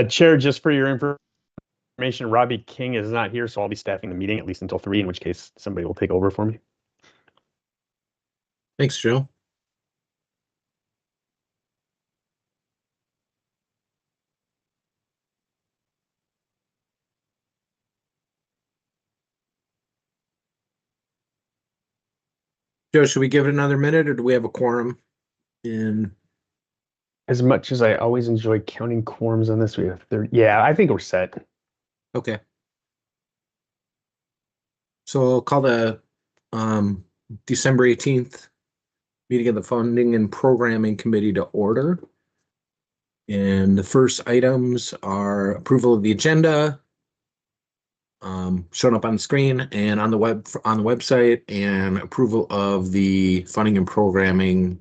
Chair, just for your information, Robbie King is not here, so I'll be staffing the meeting at least until 3, in which case somebody will take over for me. Thanks, Joe. Joe, should we give it another minute, or do we have a quorum in? As much as I always enjoy counting quorums on this, yeah, I think we're set. Okay. So I'll call the December 18th meeting of the Funding and Programming Committee to order. And the first items are approval of the agenda, shown up on the screen and on the website, and approval of the Funding and Programming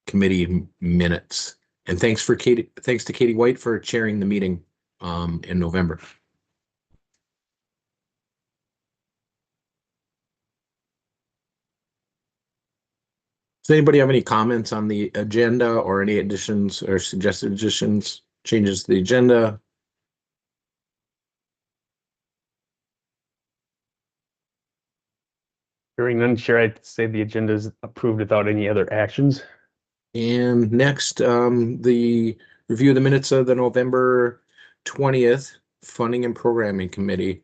Committee minutes. And thanks to Katie White for chairing the meeting in November. Does anybody have any comments on the agenda or any additions or suggested additions, changes to the agenda? Hearing none, Chair, I'd say the agenda is approved without any other actions. And next, the review of the minutes of the November 20th Funding and Programming Committee.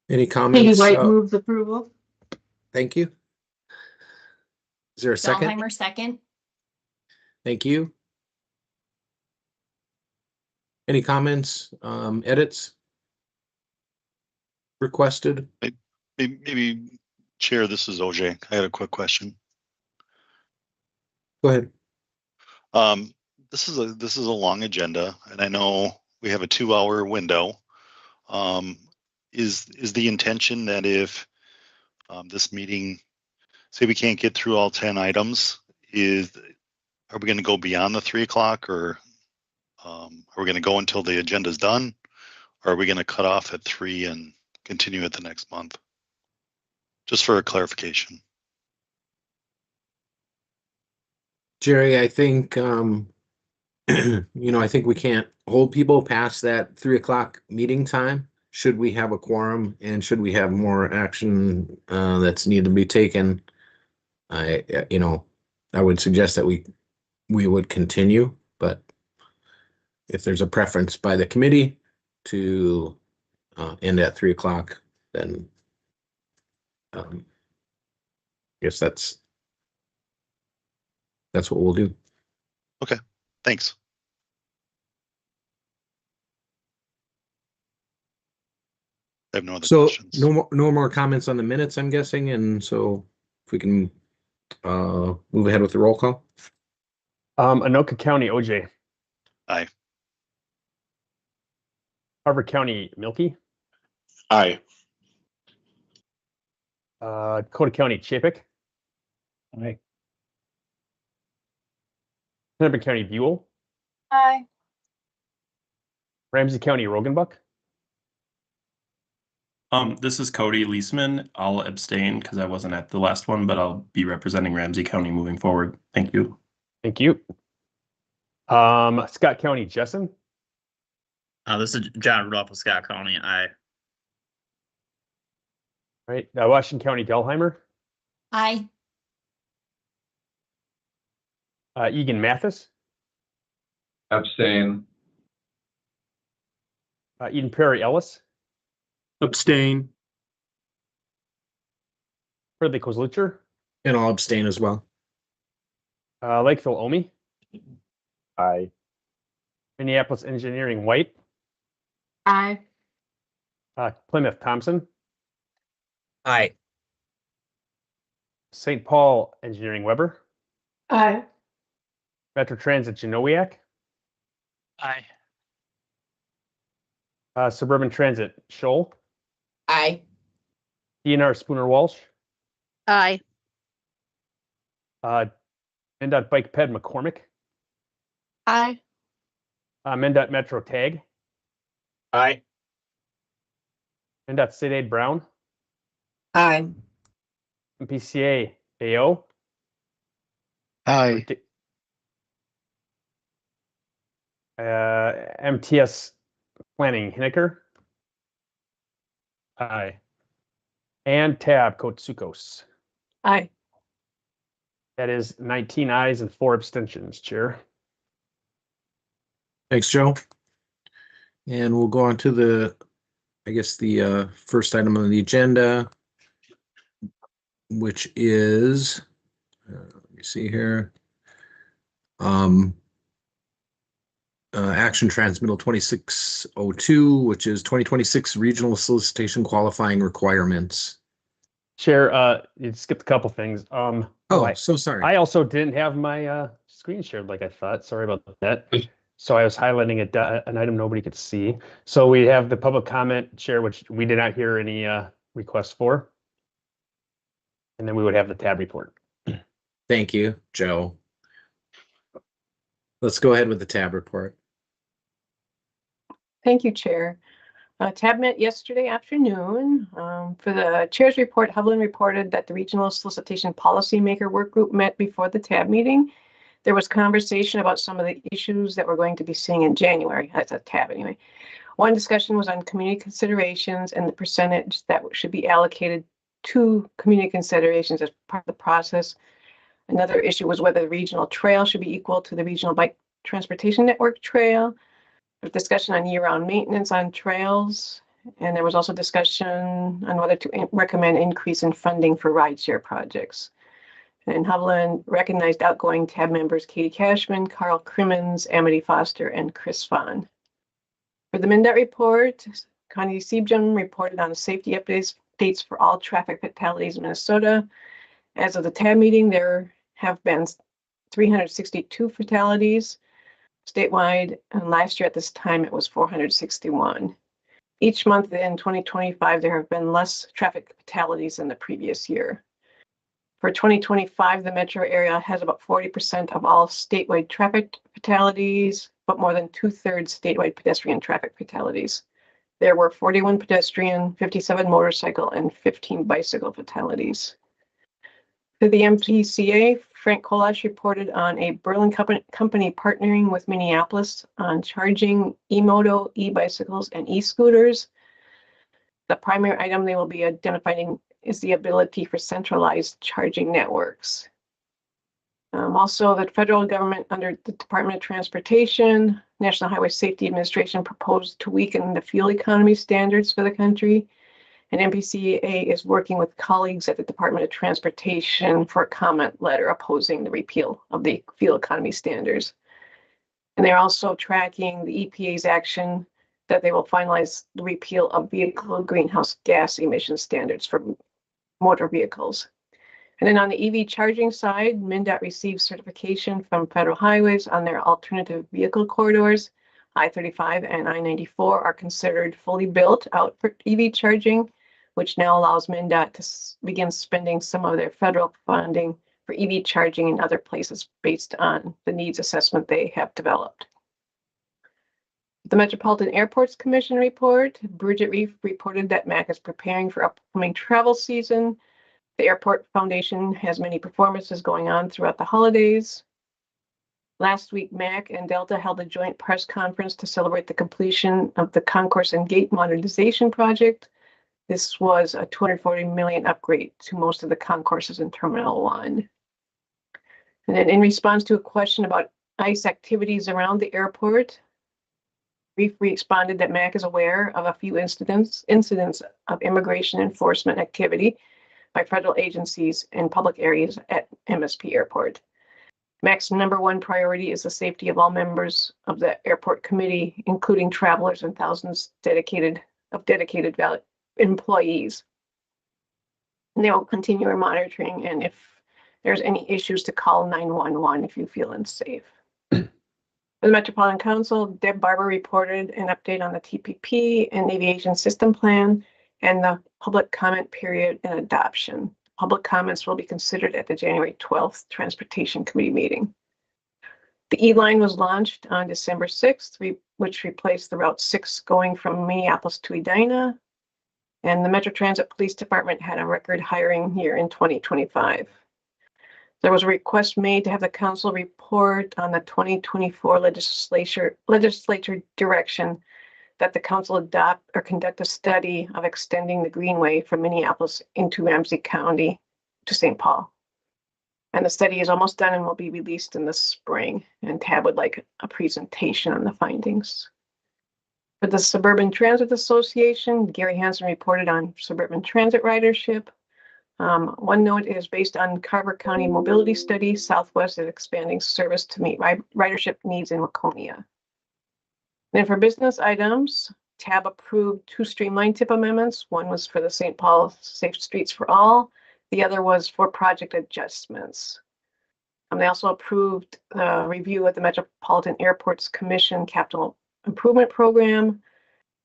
Any comments? Katie White moves approval. Thank you. Is there a second? Dahlheimer second. Thank you. Any comments, edits requested? Maybe, Chair, this is OJ. I had a quick question. Go ahead. This is a long agenda, and I know we have a 2-hour window. Is the intention that if this meeting, say we can't get through all 10 items, are we going to go beyond the 3 o'clock, or are we going to go until the agenda's done, or are we going to cut off at 3 and continue it the next month? Just for a clarification. Jerry, I think, I think we can't hold people past that 3 o'clock meeting time. Should we have a quorum and should we have more action that's needed to be taken, I would suggest that we would continue, but if there's a preference by the committee to end at 3 o'clock, then I guess that's what we'll do. Okay, thanks. I have no other questions. No more comments on the minutes, I'm guessing, and so if we can move ahead with the roll call. Anoka County, OJ. Aye. Harvard County, Milky. Aye. Dakota County, Chapik. Aye. Hennepin County, Buell. Aye. Ramsey County, Rogenbuck. This is Cody Leisman. I'll abstain because I wasn't at the last one, but I'll be representing Ramsey County moving forward. Thank you. Thank you. Scott County, Jessen. This is John Rudolph of Scott County. Aye. All right. Washington County, Dahlheimer. Aye. Egan Mathis. Abstain. Eden Prairie, Ellis. Abstain. Fridley Kozlucher. And I'll abstain as well. Lakeville, Omi. Aye. Minneapolis Engineering, White. Aye. Plymouth, Thompson. Aye. St. Paul Engineering, Weber. Aye. Metro Transit, Genowiak. Aye. Suburban Transit, Scholl. Aye. DNR, Spooner Walsh. Aye. MnDOT Bike Ped, McCormick. Aye. MnDOT Metro Tag. Aye. MnDOT State Aid, Brown. Aye. MPCA, AO. Aye. MTS Planning, Hineker. Aye. And Tab, Kotsukos. Aye. That is 19 ayes and 4 abstentions, Chair. Thanks, Joe. And we'll go on to the, I guess, the first item on the agenda, which is, let me see here. Action Transmittal 2602, which is 2026 Regional Solicitation Qualifying Requirements. Chair, you skipped a couple things. So sorry. I also didn't have my screen shared like I thought. Sorry about that. So I was highlighting an item nobody could see. So we have the public comment, Chair, which we did not hear any requests for. And then we would have the tab report. Thank you, Joe. Let's go ahead with the tab report. Thank you, Chair. TAB met yesterday afternoon. For the Chair's report, Hovland reported that the Regional Solicitation Policymaker Work Group met before the TAB meeting. There was conversation about some of the issues that we're going to be seeing in January. That's a TAB anyway. One discussion was on community considerations and the percentage that should be allocated to community considerations as part of the process. Another issue was whether the regional trail should be equal to the regional bike transportation network trail. Discussion on year-round maintenance on trails, and there was also discussion on whether to recommend increase in funding for rideshare projects. And Hovland recognized outgoing TAB members Katie Cashman, Carl Crimmins, Amity Foster, and Chris Vaughn. For the MnDOT report, Connie Siebjum reported on the safety updates for all traffic fatalities in Minnesota. As of the TAB meeting, there have been 362 fatalities statewide, and last year at this time it was 461. Each month in 2025, there have been less traffic fatalities than the previous year. For 2025, the metro area has about 40% of all statewide traffic fatalities, but more than 2/3 statewide pedestrian traffic fatalities. There were 41 pedestrian, 57 motorcycle, and 15 bicycle fatalities. For the MPCA, Frank Kolash reported on a Berlin company partnering with Minneapolis on charging e-moto, e-bicycles, and e-scooters. The primary item they will be identifying is the ability for centralized charging networks. Also, the federal government under the Department of Transportation, National Highway Safety Administration proposed to weaken the fuel economy standards for the country. And MPCA is working with colleagues at the Department of Transportation for a comment letter opposing the repeal of the fuel economy standards. And they're also tracking the EPA's action that they will finalize the repeal of vehicle greenhouse gas emission standards for motor vehicles. And then on the EV charging side, MnDOT received certification from Federal Highways on their alternative vehicle corridors. I-35 and I-94 are considered fully built out for EV charging, which now allows MnDOT to begin spending some of their federal funding for EV charging in other places based on the needs assessment they have developed. The Metropolitan Airports Commission report, Bridget Reef reported that MAC is preparing for upcoming travel season. The Airport Foundation has many performances going on throughout the holidays. Last week, MAC and Delta held a joint press conference to celebrate the completion of the concourse and gate modernization project. This was a $240 million upgrade to most of the concourses in Terminal 1. And then in response to a question about ICE activities around the airport, Reef responded that MAC is aware of a few incidents of immigration enforcement activity by federal agencies in public areas at MSP Airport. MAC's #1 priority is the safety of all members of the airport committee, including travelers and thousands dedicated employees. And they will continue our monitoring, and if there's any issues, to call 911 if you feel unsafe. For the Metropolitan Council, Deb Barber reported an update on the TPP and Aviation System Plan and the public comment period and adoption. Public comments will be considered at the January 12th Transportation Committee meeting. The E-Line was launched on December 6th, which replaced the Route 6 going from Minneapolis to Edina. And the Metro Transit Police Department had a record hiring year in 2025. There was a request made to have the council report on the 2024 legislature direction that the council adopt or conduct a study of extending the Greenway from Minneapolis into Ramsey County to St. Paul. And the study is almost done and will be released in the spring. And Tab would like a presentation on the findings. For the Suburban Transit Association, Gary Hansen reported on suburban transit ridership. One note is based on Carver County Mobility Study, Southwest is expanding service to meet ridership needs in Waconia. Then for business items, Tab approved 2 streamlined tip amendments. One was for the St. Paul Safe Streets for All. The other was for project adjustments. They also approved the review of the Metropolitan Airports Commission Capital Improvement Program.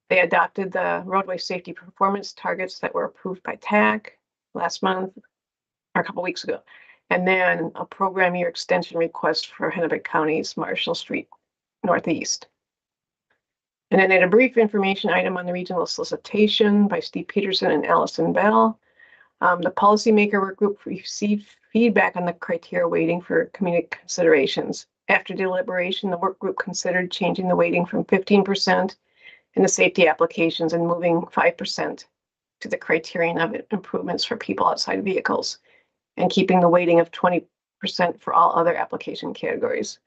They adopted the roadway safety performance targets that were approved by TAC last month or a couple weeks ago. And then a program year extension request for Hennepin County's Marshall Street Northeast. And then they had a brief information item on the regional solicitation by Steve Peterson and Allison Bell. The policymaker work group received feedback on the criteria weighting for community considerations. After deliberation, the work group considered changing the weighting from 15% in the safety applications and moving 5% to the criterion of improvements for people outside vehicles, and keeping the weighting of 20% for all other application categories.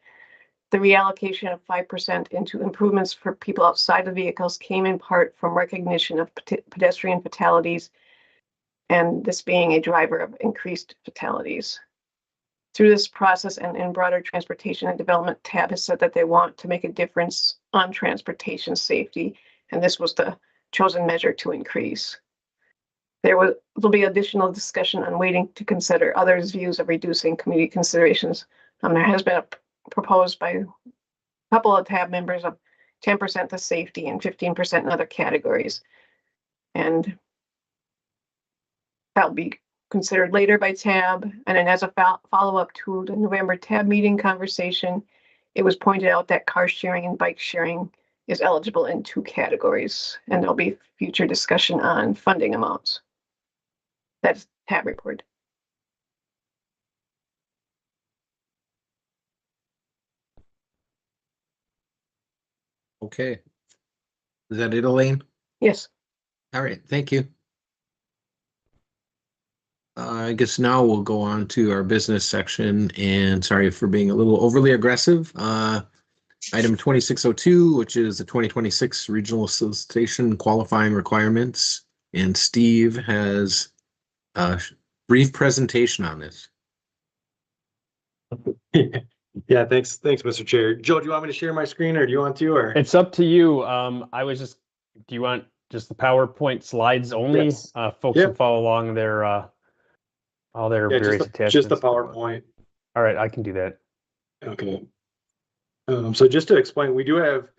The reallocation of 5% into improvements for people outside the vehicles came in part from recognition of pedestrian fatalities, and this being a driver of increased fatalities. Through this process and in broader transportation and development, TAB has said that they want to make a difference on transportation safety, and this was the chosen measure to increase. There'll be additional discussion on waiting to consider others' views of reducing community considerations. There has been proposed by a couple of TAB members of 10% to safety and 15% in other categories. And that'll be considered later by TAB. And then as a follow-up to the November TAB meeting conversation, it was pointed out that car sharing and bike sharing is eligible in 2 categories. And there'll be future discussion on funding amounts. That's TAB report. Okay. Is that it, Elaine? Yes. All right, thank you. I guess now we'll go on to our business section, and sorry for being a little overly aggressive. Item 2602, which is the 2026 regional solicitation qualifying requirements. And Steve has a brief presentation on this. Yeah, thanks, Mr. Chair. Joe, do you want me to share my screen or do you want to, or? It's up to you. Do you want just the PowerPoint slides only? Yes. Folks Yep. can follow along their all their Yeah, various attachments. just the PowerPoint. All right, I can do that. Okay. So just to explain, we do have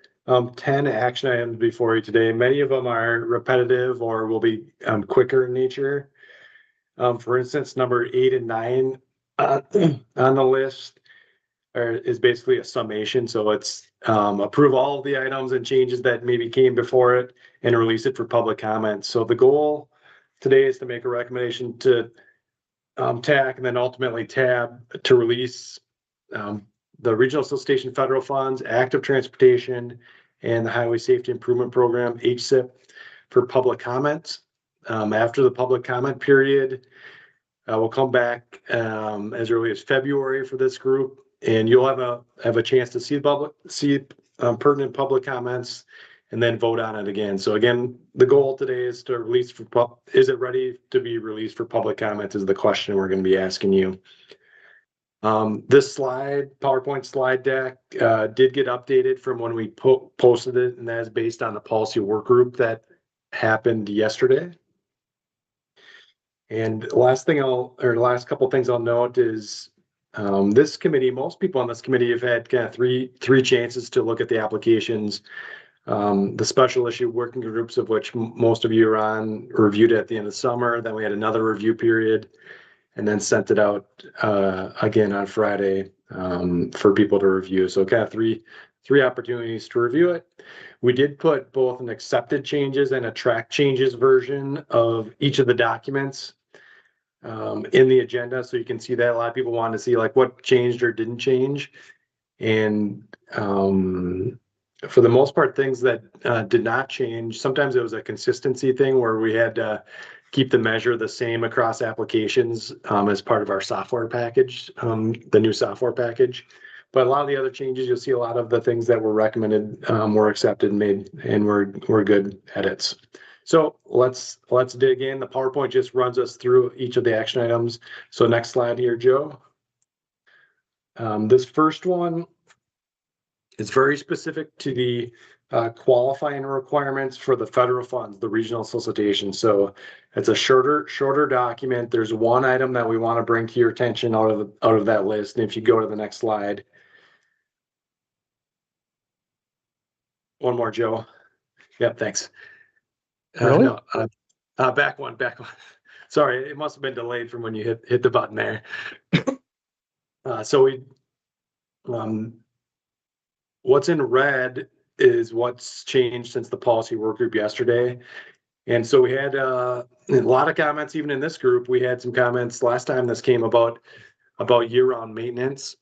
10 action items before you today. Many of them are repetitive or will be quicker in nature. For instance, number 8 and 9 on the list is basically a summation. So it's approve all of the items and changes that maybe came before it and release it for public comment. So the goal today is to make a recommendation to TAC and then ultimately TAB to release the Regional Solicitation Federal Funds, Active Transportation, and the Highway Safety Improvement Program, HSIP, for public comments. After the public comment period, we'll come back as early as February for this group, and you'll have a chance to see pertinent public comments and then vote on it again. So again, the goal today is to release is it ready to be released for public comments is the question we're going to be asking you. This PowerPoint slide deck did get updated from when we posted it, and that is based on the policy work group that happened yesterday. And the last couple things I'll note is this committee, most people on this committee have had kind of three chances to look at the applications. The special issue working groups, of which most of you are on, reviewed at the end of summer. Then we had another review period, and then sent it out again on Friday for people to review. So kind of three opportunities to review it. We did put both an accepted changes and a track changes version of each of the documents in the agenda, so you can see that a lot of people want to see like what changed or didn't change. And for the most part, things that did not change, sometimes it was a consistency thing where we had to keep the measure the same across applications as part of our software package, the new software package. But a lot of the other changes, you'll see a lot of the things that were recommended were accepted and made, and were good edits. So let's dig in. The PowerPoint just runs us through each of the action items. So next slide here, Joe. This first one is very specific to the qualifying requirements for the federal funds, the regional solicitation. So it's a shorter document. There's one item that we want to bring to your attention out of that list. And if you go to the next slide. One more, Joe. Yep, thanks. Really? No, back one. Sorry, it must have been delayed from when you hit the button there. So what's in red is what's changed since the policy work group yesterday. And so we had a lot of comments, even in this group. We had some comments last time this came about year-round maintenance.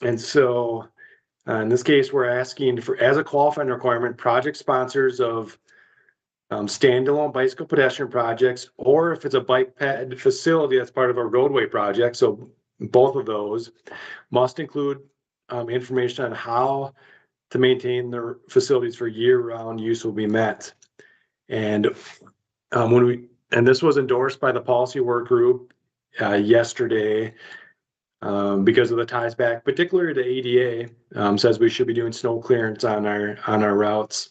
And so in this case, we're asking for, as a qualifying requirement, project sponsors of standalone bicycle pedestrian projects, or if it's a bike ped facility that's part of a roadway project. So both of those must include information on how to maintain their facilities for year-round use will be met. And this was endorsed by the policy work group yesterday because of the ties back, particularly the ADA says we should be doing snow clearance on our routes.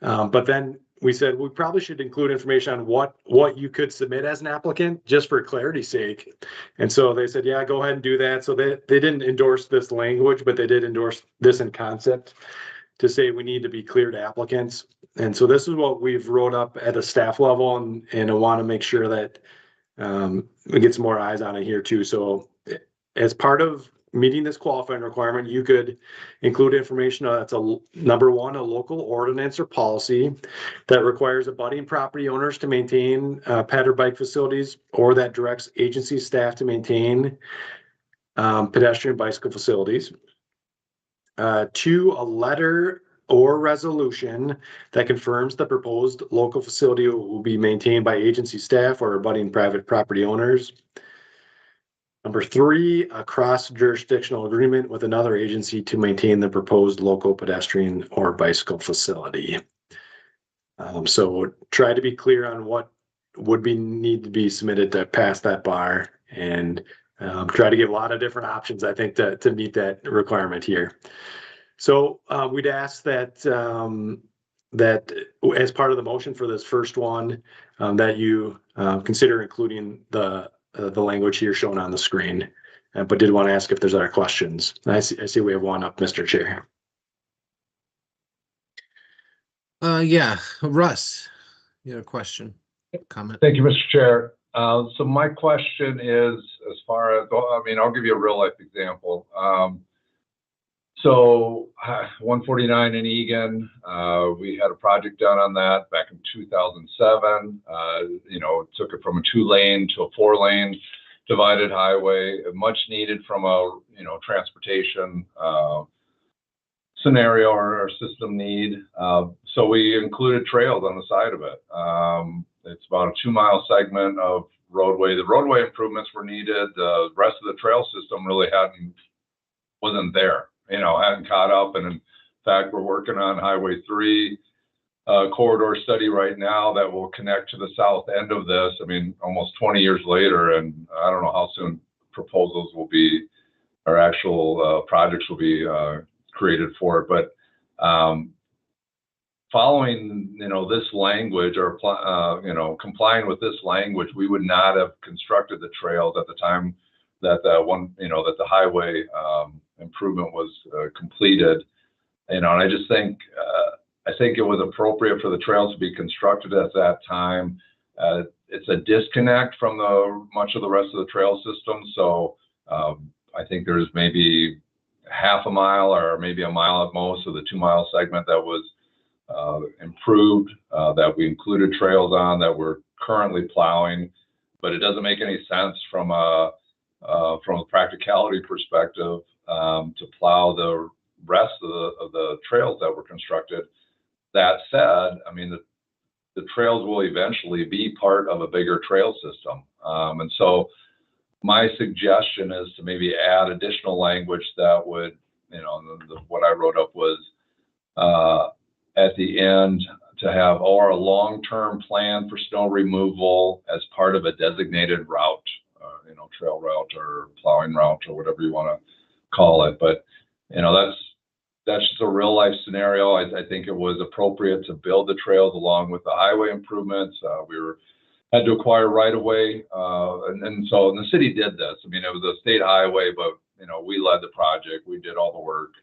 But then we said we probably should include information on what you could submit as an applicant, just for clarity's sake. And so they said, yeah, go ahead and do that. So they didn't endorse this language, but they did endorse this in concept to say we need to be clear to applicants. And so this is what we've wrote up at a staff level, and I want to make sure that we get some more eyes on it here too. So as part of meeting this qualifying requirement, you could include information that's number one, a local ordinance or policy that requires abutting property owners to maintain ped or bike facilities, or that directs agency staff to maintain pedestrian bicycle facilities. Two, a letter or resolution that confirms the proposed local facility will be maintained by agency staff or abutting private property owners. Number three, a cross-jurisdictional agreement with another agency to maintain the proposed local pedestrian or bicycle facility. So try to be clear on what would need to be submitted to pass that bar, and try to give a lot of different options, I think, to meet that requirement here. So we'd ask that that as part of the motion for this first one, that you consider including the language here shown on the screen, but did want to ask if there's other questions. I see we have one up, Mr. Chair. Yeah, Russ, you had a question, comment? Thank you, Mr. Chair. So my question is, as far as, I mean, I'll give you a real life example. So 149 in Egan, we had a project done on that back in 2007. You know, took it from a 2-lane to a 4-lane divided highway, much needed from a, you know, transportation scenario or system need. So we included trails on the side of it. It's about a 2-mile segment of roadway. The roadway improvements were needed. The rest of the trail system really wasn't there. You know, hadn't caught up. And in fact, we're working on Highway 3 corridor study right now that will connect to the south end of this. I mean, almost 20 years later, and I don't know how soon proposals will be, or actual projects will be created for it. But following, you know, this language, or you know, complying with this language, we would not have constructed the trails at the time that the highway improvement was completed. You know, and I just think I think it was appropriate for the trails to be constructed at that time. It's a disconnect from much of the rest of the trail system. So I think there's maybe half a mile or maybe a mile at most of the 2-mile segment that was improved, that we included trails on, that we're currently plowing. but it doesn't make any sense from a practicality perspective to plow the rest of the trails that were constructed. That said, I mean, the trails will eventually be part of a bigger trail system. And so my suggestion is to maybe add additional language that would, what I wrote up was at the end to have or a long-term plan for snow removal as part of a designated route, trail route or plowing route or whatever you want to call it. But, that's just a real life scenario. I think it was appropriate to build the trails along with the highway improvements. We had to acquire right of way. And the city did this. I mean, it was a state highway, but, we led the project. We did all the work.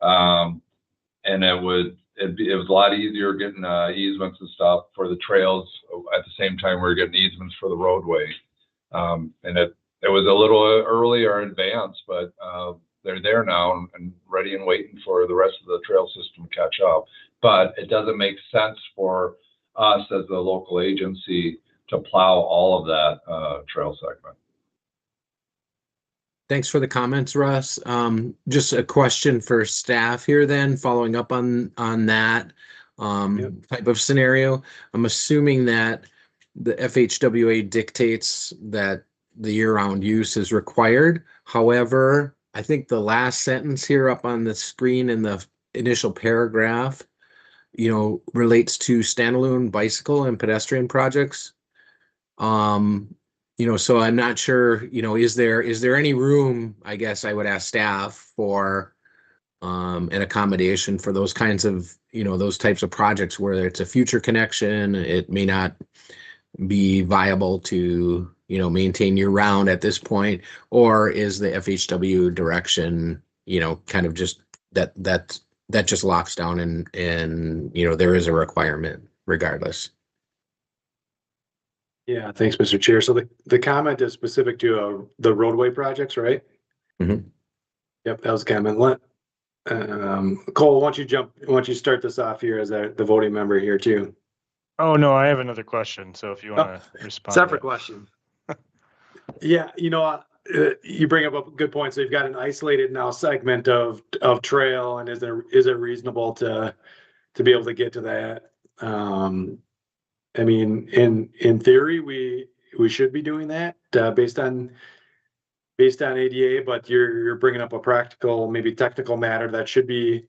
And it was a lot easier getting easements and stuff for the trails. At the same time, we were getting easements for the roadway. And it was a little early or advanced, but they're there now and ready and waiting for the rest of the trail system to catch up. But it doesn't make sense for us as the local agency to plow all of that trail segment. Thanks for the comments, Russ. Just a question for staff here then, following up on that type of scenario. I'm assuming that the FHWA dictates that the year-round use is required. However, I think the last sentence here up on the screen in the initial paragraph, relates to standalone bicycle and pedestrian projects. So I'm not sure, is there any room, I guess I would ask staff, for an accommodation for those kinds of, those types of projects where it's a future connection, it may not be viable to, maintain year round at this point, or is the FHW direction, kind of just that just locks down and there is a requirement regardless. Yeah, thanks, Mr. Chair. So the comment is specific to the roadway projects, right? Mm-hmm. Yep, that was a comment. Cole, why don't you start this off here as the voting member here too? Oh, no, I have another question. So if you want to respond. Separate question. Yeah, you bring up a good point. So you've got an isolated now segment of trail, and is it reasonable to be able to get to that? I mean, in theory, we should be doing that based on ADA, but you're bringing up a practical, maybe technical matter that should be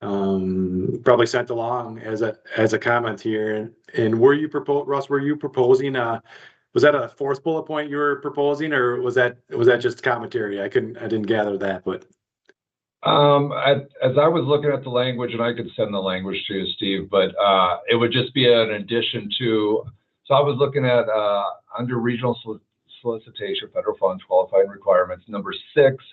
probably sent along as a comment here. And Russ, were you proposing was that a fourth bullet point you were proposing, or was that just commentary? I didn't gather that, but. As I was looking at the language, and I could send the language to you, Steve, but it would just be an addition to. So I was looking at under regional solicitation, federal funds qualifying requirements, number 6,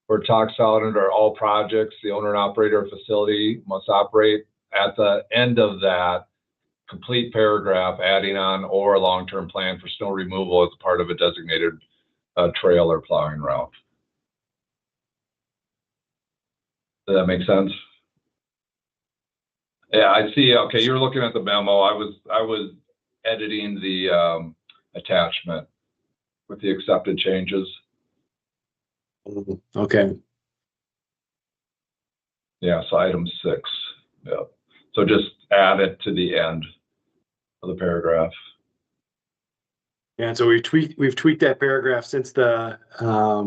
where it talks out under all projects, the owner and operator of facility must operate. At the end of that complete paragraph, adding on or a long-term plan for snow removal as part of a designated trail or plowing route. Does that make sense? Yeah, I see. Okay, you're looking at the memo. I was editing the attachment with the accepted changes. Okay. Yeah, so item 6. Yeah. So just add it to the end of the paragraph. Yeah, and so we've tweaked that paragraph since the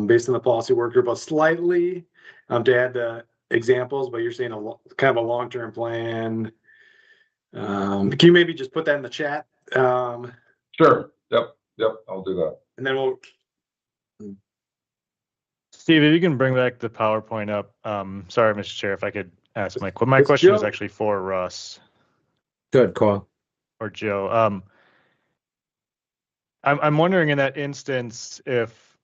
based on the policy work group slightly to add the examples, but you're saying kind of a long-term plan. Can you maybe just put that in the chat? Sure. Yep. I'll do that. And then we'll. Steve, if you can bring back the PowerPoint up. Sorry, Mr. Chair, if I could ask my question was actually for Russ. Good call. Or Joe. I'm wondering in that instance if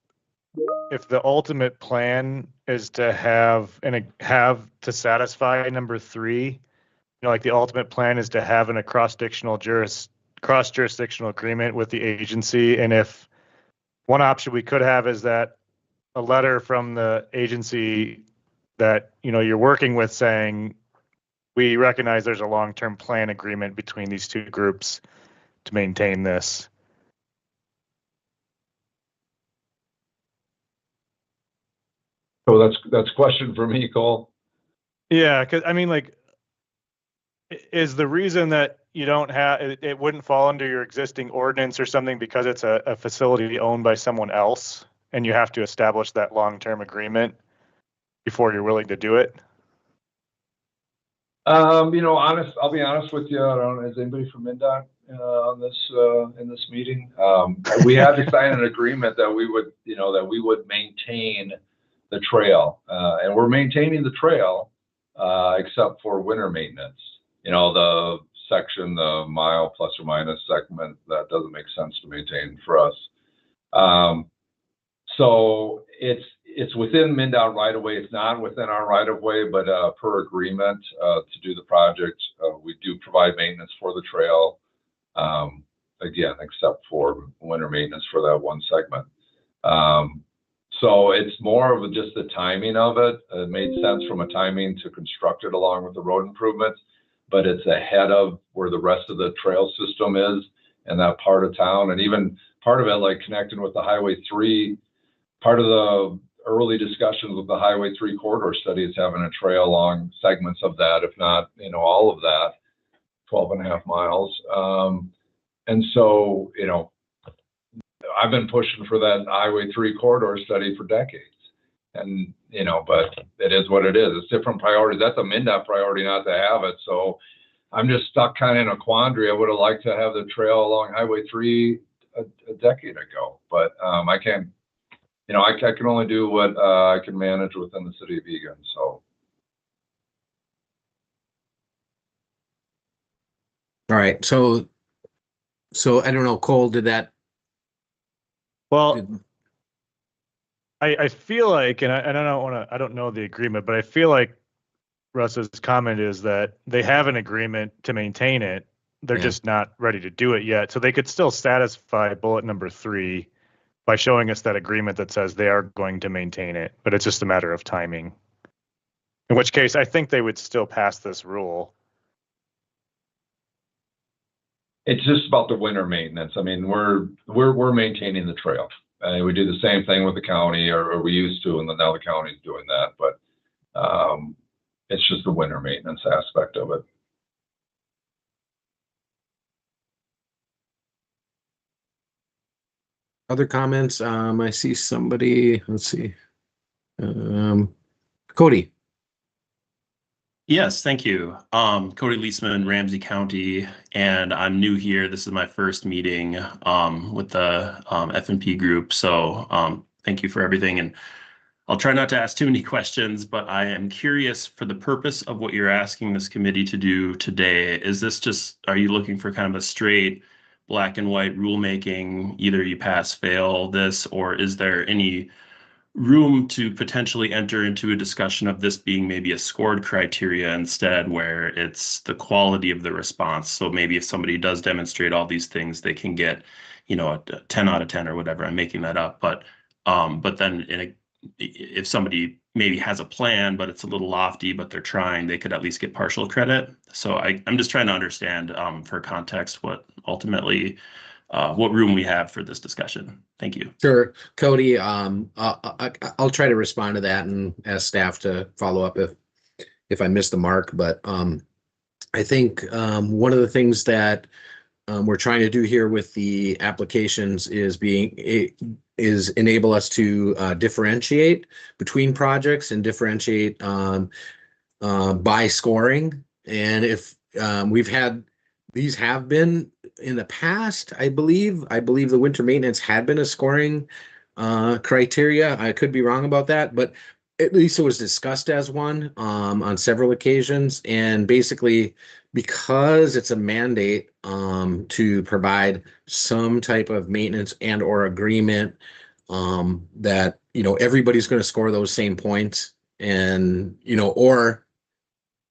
the ultimate plan is to have to satisfy number 3, like the ultimate plan is to have a cross-jurisdictional agreement with the agency, and if one option we could have is that a letter from the agency that you're working with saying we recognize there's a long-term plan agreement between these two groups to maintain this. So that's a question for me, Cole. Yeah, because I mean, like, is the reason that you don't have it wouldn't fall under your existing ordinance or something because it's a facility owned by someone else and you have to establish that long-term agreement before you're willing to do it? I'll be honest with you. I don't know, is anybody from MnDOT on this in this meeting? We had to sign an agreement that we would maintain the trail, and we're maintaining the trail except for winter maintenance. The section, the mile plus or minus segment, that doesn't make sense to maintain for us. So it's within MnDOT right of way. It's not within our right of way, but per agreement to do the project, we do provide maintenance for the trail. Again, except for winter maintenance for that one segment. So it's more of just the timing of it. It made sense from a timing to construct it along with the road improvements, but it's ahead of where the rest of the trail system is in that part of town. And even part of it, like connecting with the Highway 3, part of the early discussions with the Highway 3 corridor study is having a trail along segments of that, if not, all of that, 12.5 miles. And so, I've been pushing for that Highway 3 corridor study for decades. And, but it is what it is. It's different priorities. That's a MnDOT priority not to have it. So I'm just stuck kind of in a quandary. I would have liked to have the trail along Highway 3 a decade ago, but I can't, I can only do what I can manage within the city of Eagan. So. All right. So I don't know, Cole, did that? Well, I feel like, and I don't know the agreement, but I feel like Russ's comment is that they have an agreement to maintain it. They're just not ready to do it yet. So they could still satisfy bullet number 3 by showing us that agreement that says they are going to maintain it, but it's just a matter of timing. In which case, I think they would still pass this rule. It's just about the winter maintenance. I mean, we're maintaining the trail. We do the same thing with the county, or we used to, and then now the county's doing that. But it's just the winter maintenance aspect of it. Other comments? I see somebody. Let's see. Cody. Yes, thank you. Cody Leisman, Ramsey County, and I'm new here. This is my first meeting with the F&P group. So thank you for everything. And I'll try not to ask too many questions, but I am curious for the purpose of what you're asking this committee to do today. Is this just, are you looking for kind of a straight black and white rulemaking, either you pass, fail this, or is there any room to potentially enter into a discussion of this being maybe a scored criteria instead, where it's the quality of the response? So maybe if somebody does demonstrate all these things, they can get, a 10 out of 10 or whatever. I'm making that up. But then if somebody maybe has a plan, but it's a little lofty, but they're trying, they could at least get partial credit. So I'm just trying to understand for context what ultimately what room we have for this discussion. Thank you. Sure, Cody. I'll try to respond to that and ask staff to follow up if I missed the mark. But I think one of the things that we're trying to do here with the applications is enable us to differentiate between projects and differentiate by scoring. And if these have been in the past, I believe the winter maintenance had been a scoring criteria. I could be wrong about that, but at least it was discussed as one on several occasions. And basically, because it's a mandate to provide some type of maintenance and or agreement that everybody's going to score those same points, and or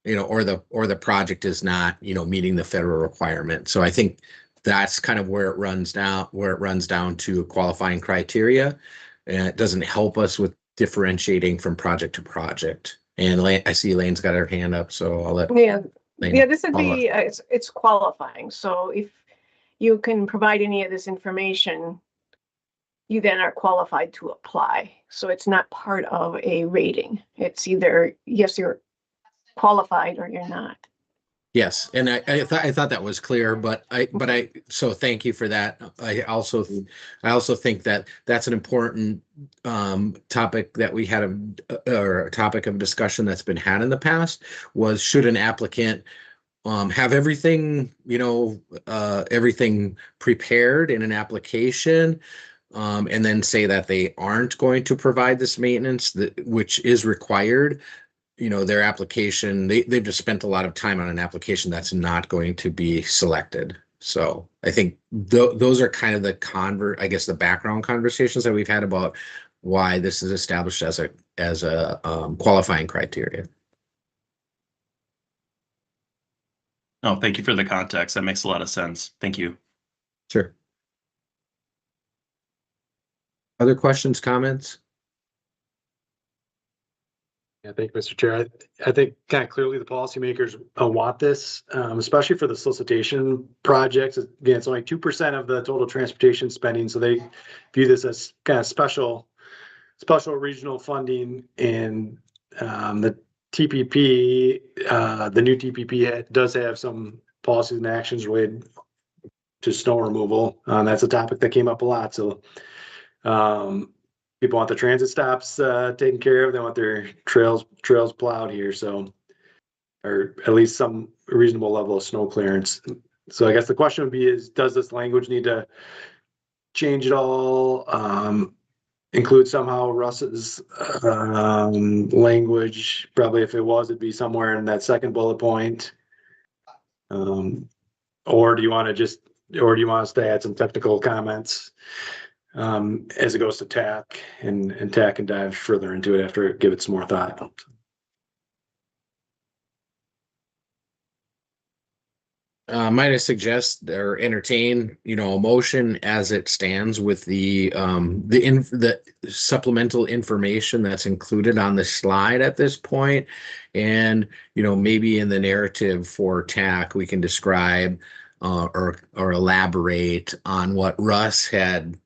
the project is not meeting the federal requirement. So I think that's kind of where it runs down to a qualifying criteria, and it doesn't help us with differentiating from project to project. And I see Elaine's got her hand up, so I'll let Elaine this would be it's qualifying. So if you can provide any of this information you then are qualified to apply. So it's not part of a rating. It's either, yes, you're qualified or you're not. Yes, and I thought that was clear, but so thank you for that. I also think that that's an important topic that we had or a topic of discussion that's been had in the past was, should an applicant have everything, everything prepared in an application, and then say that they aren't going to provide this maintenance, which is required. Their application, they've just spent a lot of time on an application that's not going to be selected. So I think those are kind of the background conversations that we've had about why this is established as a qualifying criteria. Oh, thank you for the context. That makes a lot of sense. Thank you. Sure. Other questions, comments? Yeah, thank you, Mr. Chair. I think kind of clearly the policymakers want this, especially for the solicitation projects. Again, it's only 2% of the total transportation spending, so they view this as kind of special regional funding. And the TPP, the new TPP does have some policies and actions related to snow removal. That's a topic that came up a lot. So people want the transit stops taken care of. They want their trails plowed here. So, or at least some reasonable level of snow clearance. So I guess the question would be does this language need to change at all? Include somehow Russ's language? Probably if it was, it'd be somewhere in that second bullet point. Or do you want us to add some technical comments as it goes to TAC, and TAC can dive further into it after give it some more thought? Might I suggest or entertain, a motion as it stands with the supplemental information that's included on the slide at this point, and maybe in the narrative for TAC we can describe or elaborate on what Russ had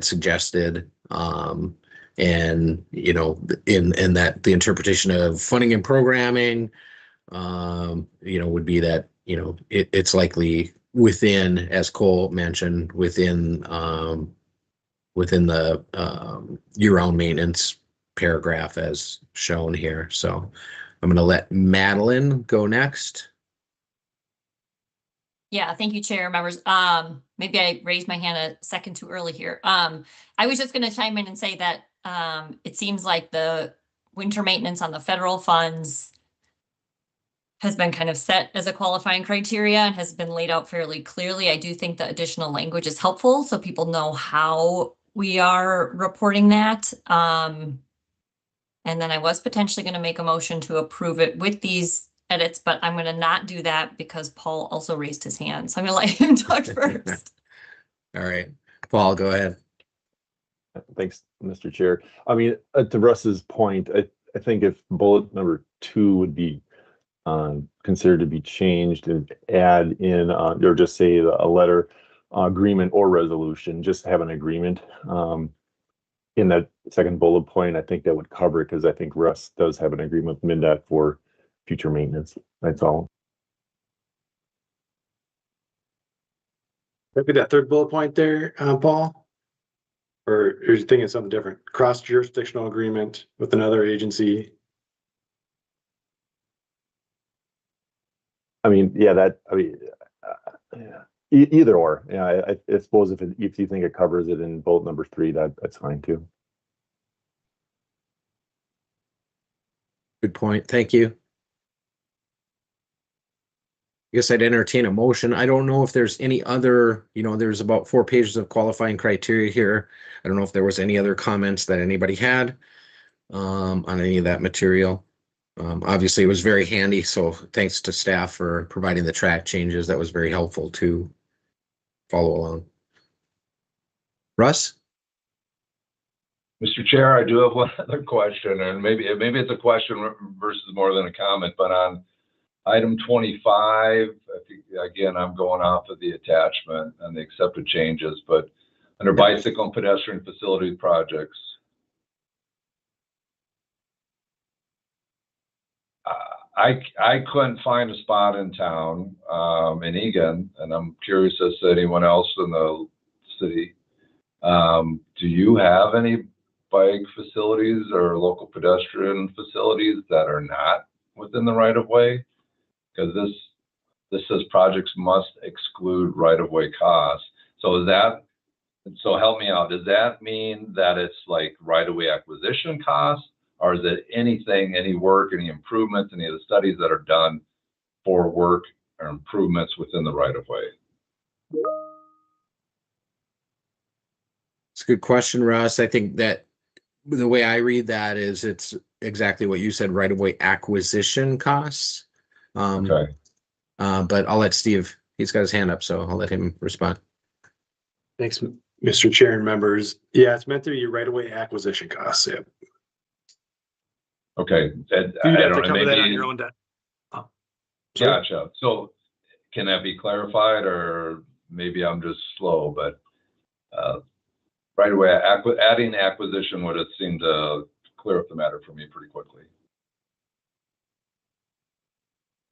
suggested, and in that the interpretation of funding and programming would be that it's likely within, as Cole mentioned, within the year-round maintenance paragraph as shown here. So I'm going to let Madeline go next. Yeah, thank you, Chair, members. Maybe I raised my hand a second too early here. I was just going to chime in and say that it seems like the winter maintenance on the federal funds has been kind of set as a qualifying criteria and has been laid out fairly clearly. I do think the additional language is helpful so people know how we are reporting that. And then I was potentially going to make a motion to approve it with these edits, but I'm going to not do that because Paul also raised his hand. So I'm going to let him talk first. All right, Paul, go ahead. Thanks, Mr. Chair. I mean, to Russ's point, I think if bullet number 2 would be considered to be changed and add in, or just say a letter, agreement or resolution, just have an agreement in that second bullet point. I think that would cover it because I think Russ does have an agreement with MnDOT for future maintenance. That's all. Maybe that third bullet point there, Paul? Or are you thinking something different? Cross-jurisdictional agreement with another agency? I mean, yeah, either or. Yeah, I suppose if you think it covers it in bullet number 3, that's fine too. Good point. Thank you. I guess I'd entertain a motion. I don't know if there's any other, there's about 4 pages of qualifying criteria here. I don't know if there was any other comments that anybody had on any of that material. Obviously, it was very handy, so thanks to staff for providing the track changes. That was very helpful to follow along. Russ? Mr. Chair, I do have one other question, and maybe it's a question versus more than a comment, but on item 25, I think, again, I'm going off of the attachment and the accepted changes, but Under bicycle and pedestrian facility projects. I couldn't find a spot in town, in Egan, and I'm curious as to anyone else in the city. Do you have any bike facilities or local pedestrian facilities that are not within the right of way? Because this says projects must exclude right of way costs. So help me out. Does that mean that it's like right of way acquisition costs? Or is it anything, any work, any improvements, any of the studies that are done for work or improvements within the right of way? It's a good question, Russ. I think that the way I read that is it's exactly what you said, right of way acquisition costs. Okay. But I'll let Steve, he's got his hand up, so I'll let him respond. Thanks, Mr. Chair and members. Yeah, it's meant to be right away acquisition costs. Yeah. Okay. You'd I have don't to know, cover that on maybe, your own. Sorry. gotcha. So can that be clarified, or maybe I'm just slow, but right away, adding acquisition would have seemed to clear up the matter for me pretty quickly.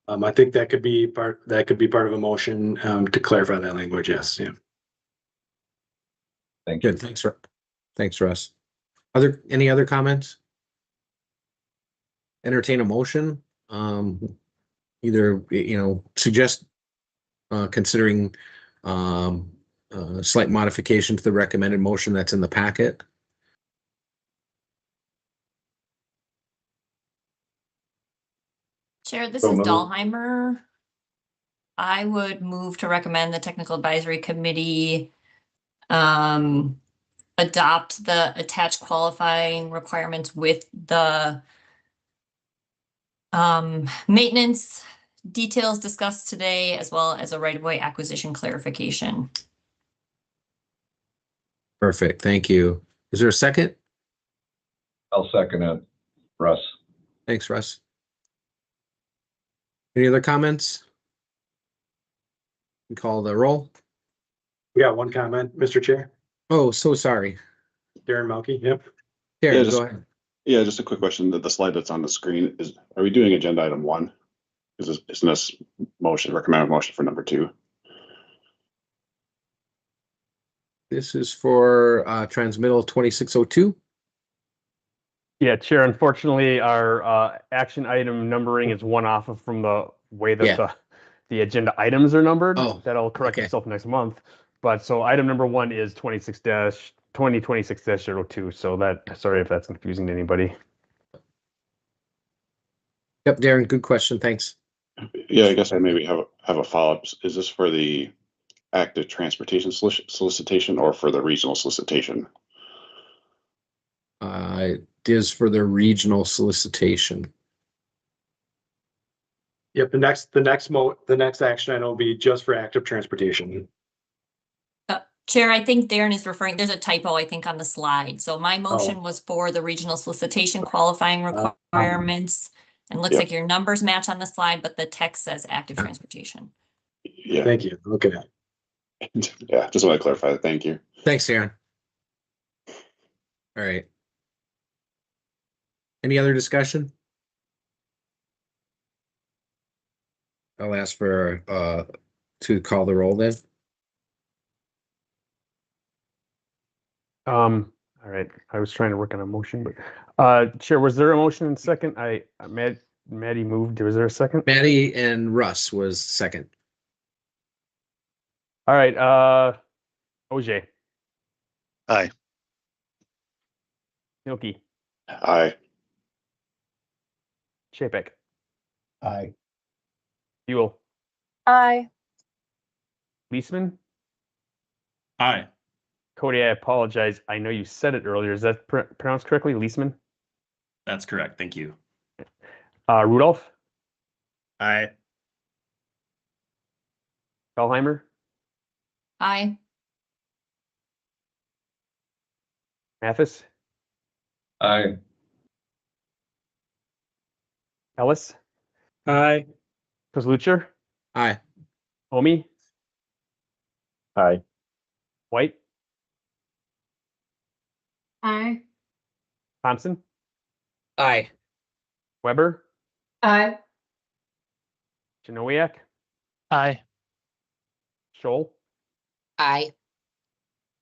I think that could be part of a motion to clarify that language. Yes. Yeah. Thank you. Good. Thanks, Russ. Any other comments? Entertain a motion. Either, suggest considering slight modification to the recommended motion that's in the packet. Chair, this So is moved. Dahlheimer. I would move to recommend the technical advisory committee adopt the attached qualifying requirements with the maintenance details discussed today, as well as a right-of-way acquisition clarification. Perfect. Thank you. Is there a second? I'll second it, Russ. Thanks, Russ. Any other comments? We call the roll. We got one comment, Mr. Chair. Oh, so sorry. Darren Melky. Yep. Darren, just- go ahead. Yeah, just a quick question. The slide that's on the screen are we doing agenda item 1? Isn't this recommended motion for number 2? This is for transmittal 2602. Yeah, Chair, unfortunately, our action item numbering is one off from the way that the agenda items are numbered. Oh, that'll correct okay. itself next month. But so item number 1 is 2026-02. So sorry if that's confusing to anybody. Yep, Darren, good question. Thanks. Yeah, I guess I maybe have a follow-up. Is this for the active transportation solicitation or for the regional solicitation? It is for the regional solicitation. Yep. The next action item will be just for active transportation. Chair, I think Darren is referring, there's a typo, I think, on the slide. So my motion was for the regional solicitation qualifying requirements. And looks like your numbers match on the slide, but the text says active transportation. Yeah. Thank you. Okay. Yeah, just want to clarify that. Thank you. Thanks, Darren. All right. Any other discussion? I'll ask for to call the roll then. All right. I was trying to work on a motion, but Chair, was there a motion in second? Maddie moved. Was there a second? Maddie and Russ was second. All right. OJ. Aye. Milky. Aye. Chapek. Aye. Buell. Aye. Leisman. Aye. Cody, I apologize. I know you said it earlier. Is that pronounced correctly? Leisman? That's correct. Thank you. Rudolph. Aye. Dahlheimer. Aye. Mathis. Aye. Ellis. Aye. Kozlucher. Aye. Omi. Aye. White. Aye. Thompson, Aye. Weber, Aye. Janowiak, Aye. Scholl, Aye.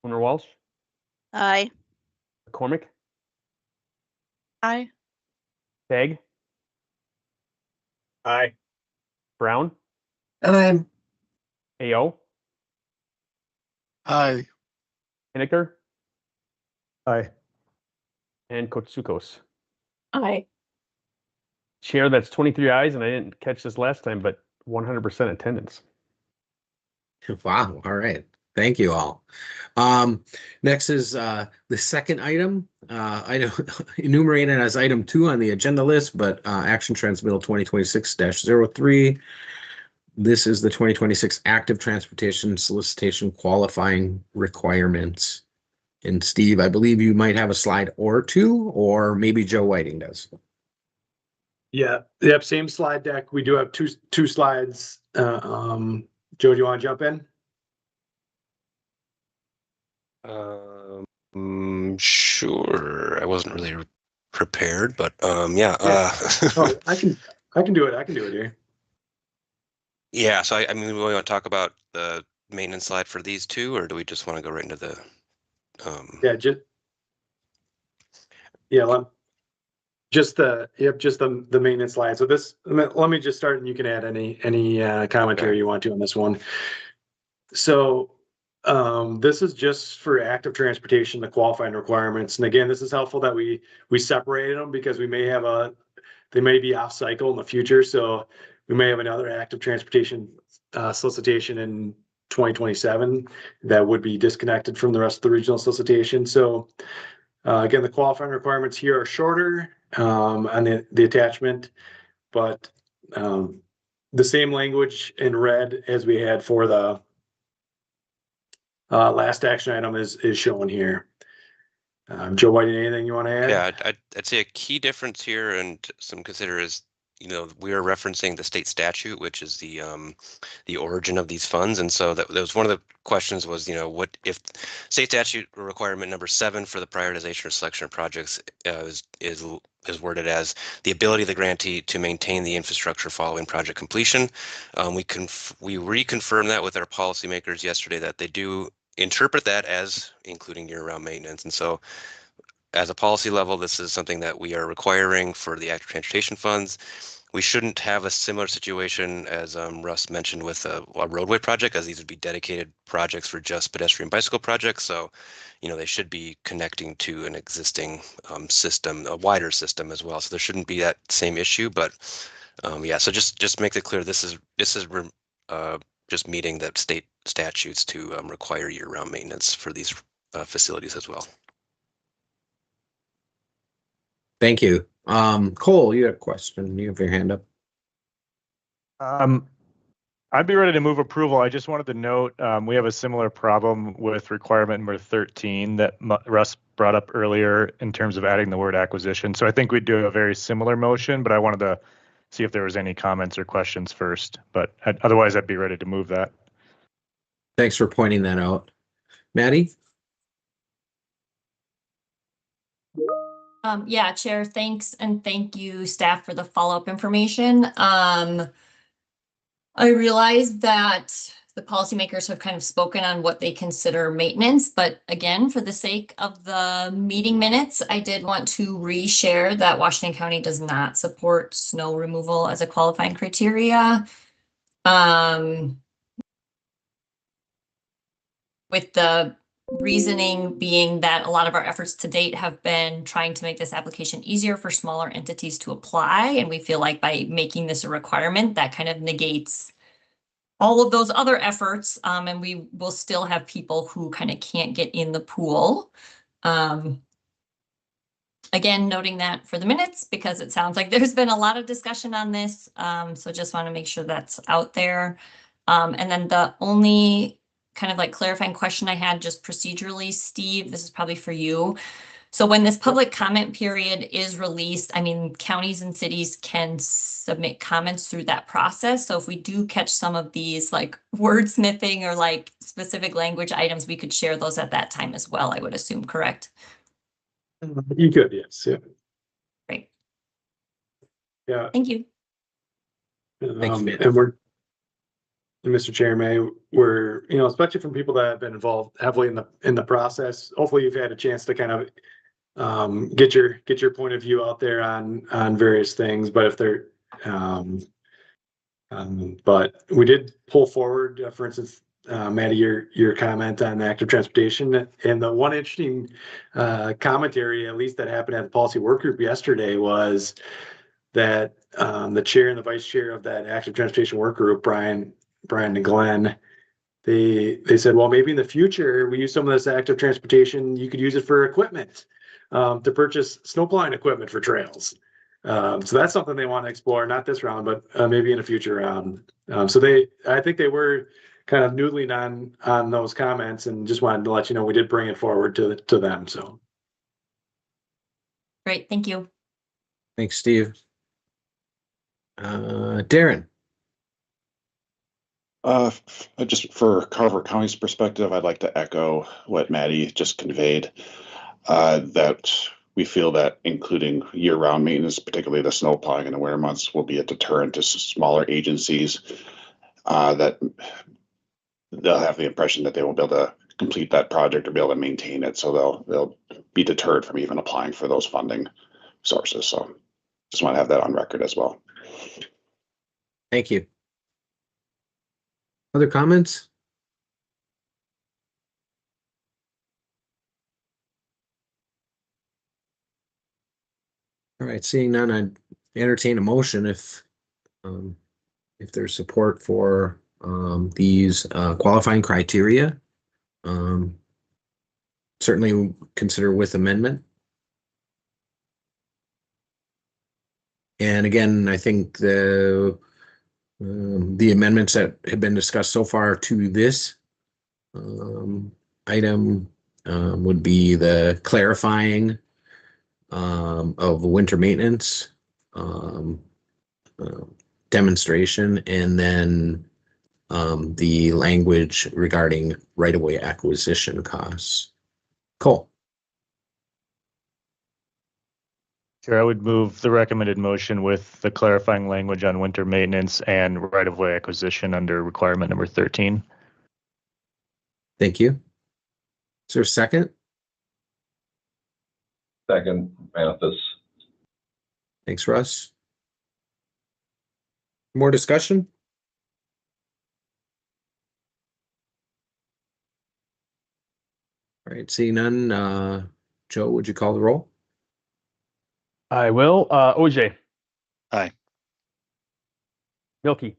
Owner Walsh, Aye. McCormick, Aye. Tag, Aye. Brown, Aye. AO, Aye. Hiniker, Aye. and Kotsukos. Aye. Chair, that's 23 ayes, and I didn't catch this last time, but 100% attendance. Wow. All right. Thank you all. Next is the second item, item enumerated as item 2 on the agenda list, but action transmittal 2026-03. This is the 2026 active transportation solicitation qualifying requirements. And Steve, I believe you might have a slide or two, or maybe Joe Whiting does. Yeah. Yep. Same slide deck. We do have two slides. Joe, do you want to jump in? Sure. I wasn't really prepared, but yeah. Oh, I can do it. I can do it here. Yeah. So I mean, we want to talk about the maintenance slide for these two, or do we just want to go right into the? Yeah. Just the maintenance slide. So this, let me just start, and you can add any commentary you want to on this one. So this is just for active transportation, the qualifying requirements. And again, this is helpful that we separated them because they may be off cycle in the future. So we may have another active transportation solicitation in 2027 that would be disconnected from the rest of the regional solicitation. So again, the qualifying requirements here are shorter on the attachment, but the same language in red as we had for the last action item is shown here. Joe Whiting, anything you want to add? Yeah, I'd say a key difference here and some consider is, we are referencing the state statute, which is the origin of these funds. And so that was one of the questions was, what if state statute requirement number 7 for the prioritization or selection of projects is worded as the ability of the grantee to maintain the infrastructure following project completion. We reconfirmed that with our policymakers yesterday that they do interpret that as including year-round maintenance. And so as a policy level, this is something that we are requiring for the active transportation funds. We shouldn't have a similar situation as Russ mentioned with a roadway project, as these would be dedicated projects for just pedestrian bicycle projects. So, they should be connecting to an existing system, a wider system as well. So there shouldn't be that same issue. But yeah, so just makes it clear this is just meeting the state statutes to require year-round maintenance for these facilities as well. Thank you. Cole, you had a question. You have your hand up. I'd be ready to move approval. I just wanted to note we have a similar problem with requirement number 13 that Russ brought up earlier in terms of adding the word acquisition. So I think we'd do a very similar motion, but I wanted to see if there was any comments or questions first. But otherwise, I'd be ready to move that. Thanks for pointing that out. Maddie? Yeah, Chair, thanks. And thank you, staff, for the follow-up information. I realize that the policymakers have kind of spoken on what they consider maintenance, but again, for the sake of the meeting minutes, I did want to reshare that Washington County does not support snow removal as a qualifying criteria. With the reasoning being that a lot of our efforts to date have been trying to make this application easier for smaller entities to apply. And we feel like by making this a requirement, that kind of negates all of those other efforts. And we will still have people who kind of can't get in the pool. Again, noting that for the minutes, because it sounds like there's been a lot of discussion on this. So just want to make sure that's out there. And then the only kind of like clarifying question I had just procedurally, Steve, this is probably for you. So when this public comment period is released, I mean, counties and cities can submit comments through that process. So if we do catch some of these like wordsmithing or like specific language items, we could share those at that time as well, I would assume, correct? You could, yes, yeah. Great. Yeah. Thank you. Thanks, man. And Mr. Chairman, we're, especially from people that have been involved heavily in the process, hopefully you've had a chance to kind of get your point of view out there on various things. But if they're but we did pull forward, for instance, Maddie, your comment on active transportation, and the one interesting commentary, at least that happened at the policy work group yesterday, was that the chair and the vice chair of that active transportation work group, Brian and Glenn, they said, well, maybe in the future we use some of this active transportation. You could use it for equipment, to purchase snowplowing equipment for trails. So that's something they want to explore, not this round, but maybe in a future round. So I think they were kind of noodling on those comments, and just wanted to let you know we did bring it forward to them. So Great. Thank you. Thanks, Steve. Darren. Just for Carver County's perspective, I'd like to echo what Maddie just conveyed, that we feel that including year-round maintenance, particularly the snow plowing in the winter months, will be a deterrent to smaller agencies, that they'll have the impression that they won't be able to complete that project or be able to maintain it. So they'll be deterred from even applying for those funding sources. So just want to have that on record as well. Thank you. Other comments? All right, seeing none, I'd entertain a motion if there's support for these qualifying criteria. Certainly consider with amendment. And again, I think the amendments that have been discussed so far to this item would be the clarifying of winter maintenance demonstration, and then the language regarding right-of-way acquisition costs. Cole. Sure, I would move the recommended motion with the clarifying language on winter maintenance and right-of-way acquisition under requirement number 13. Thank you. Is there a second? Second, Mathis. Thanks, Russ. More discussion? All right, seeing none, Joe, would you call the roll? I will. OJ. Aye. Milky.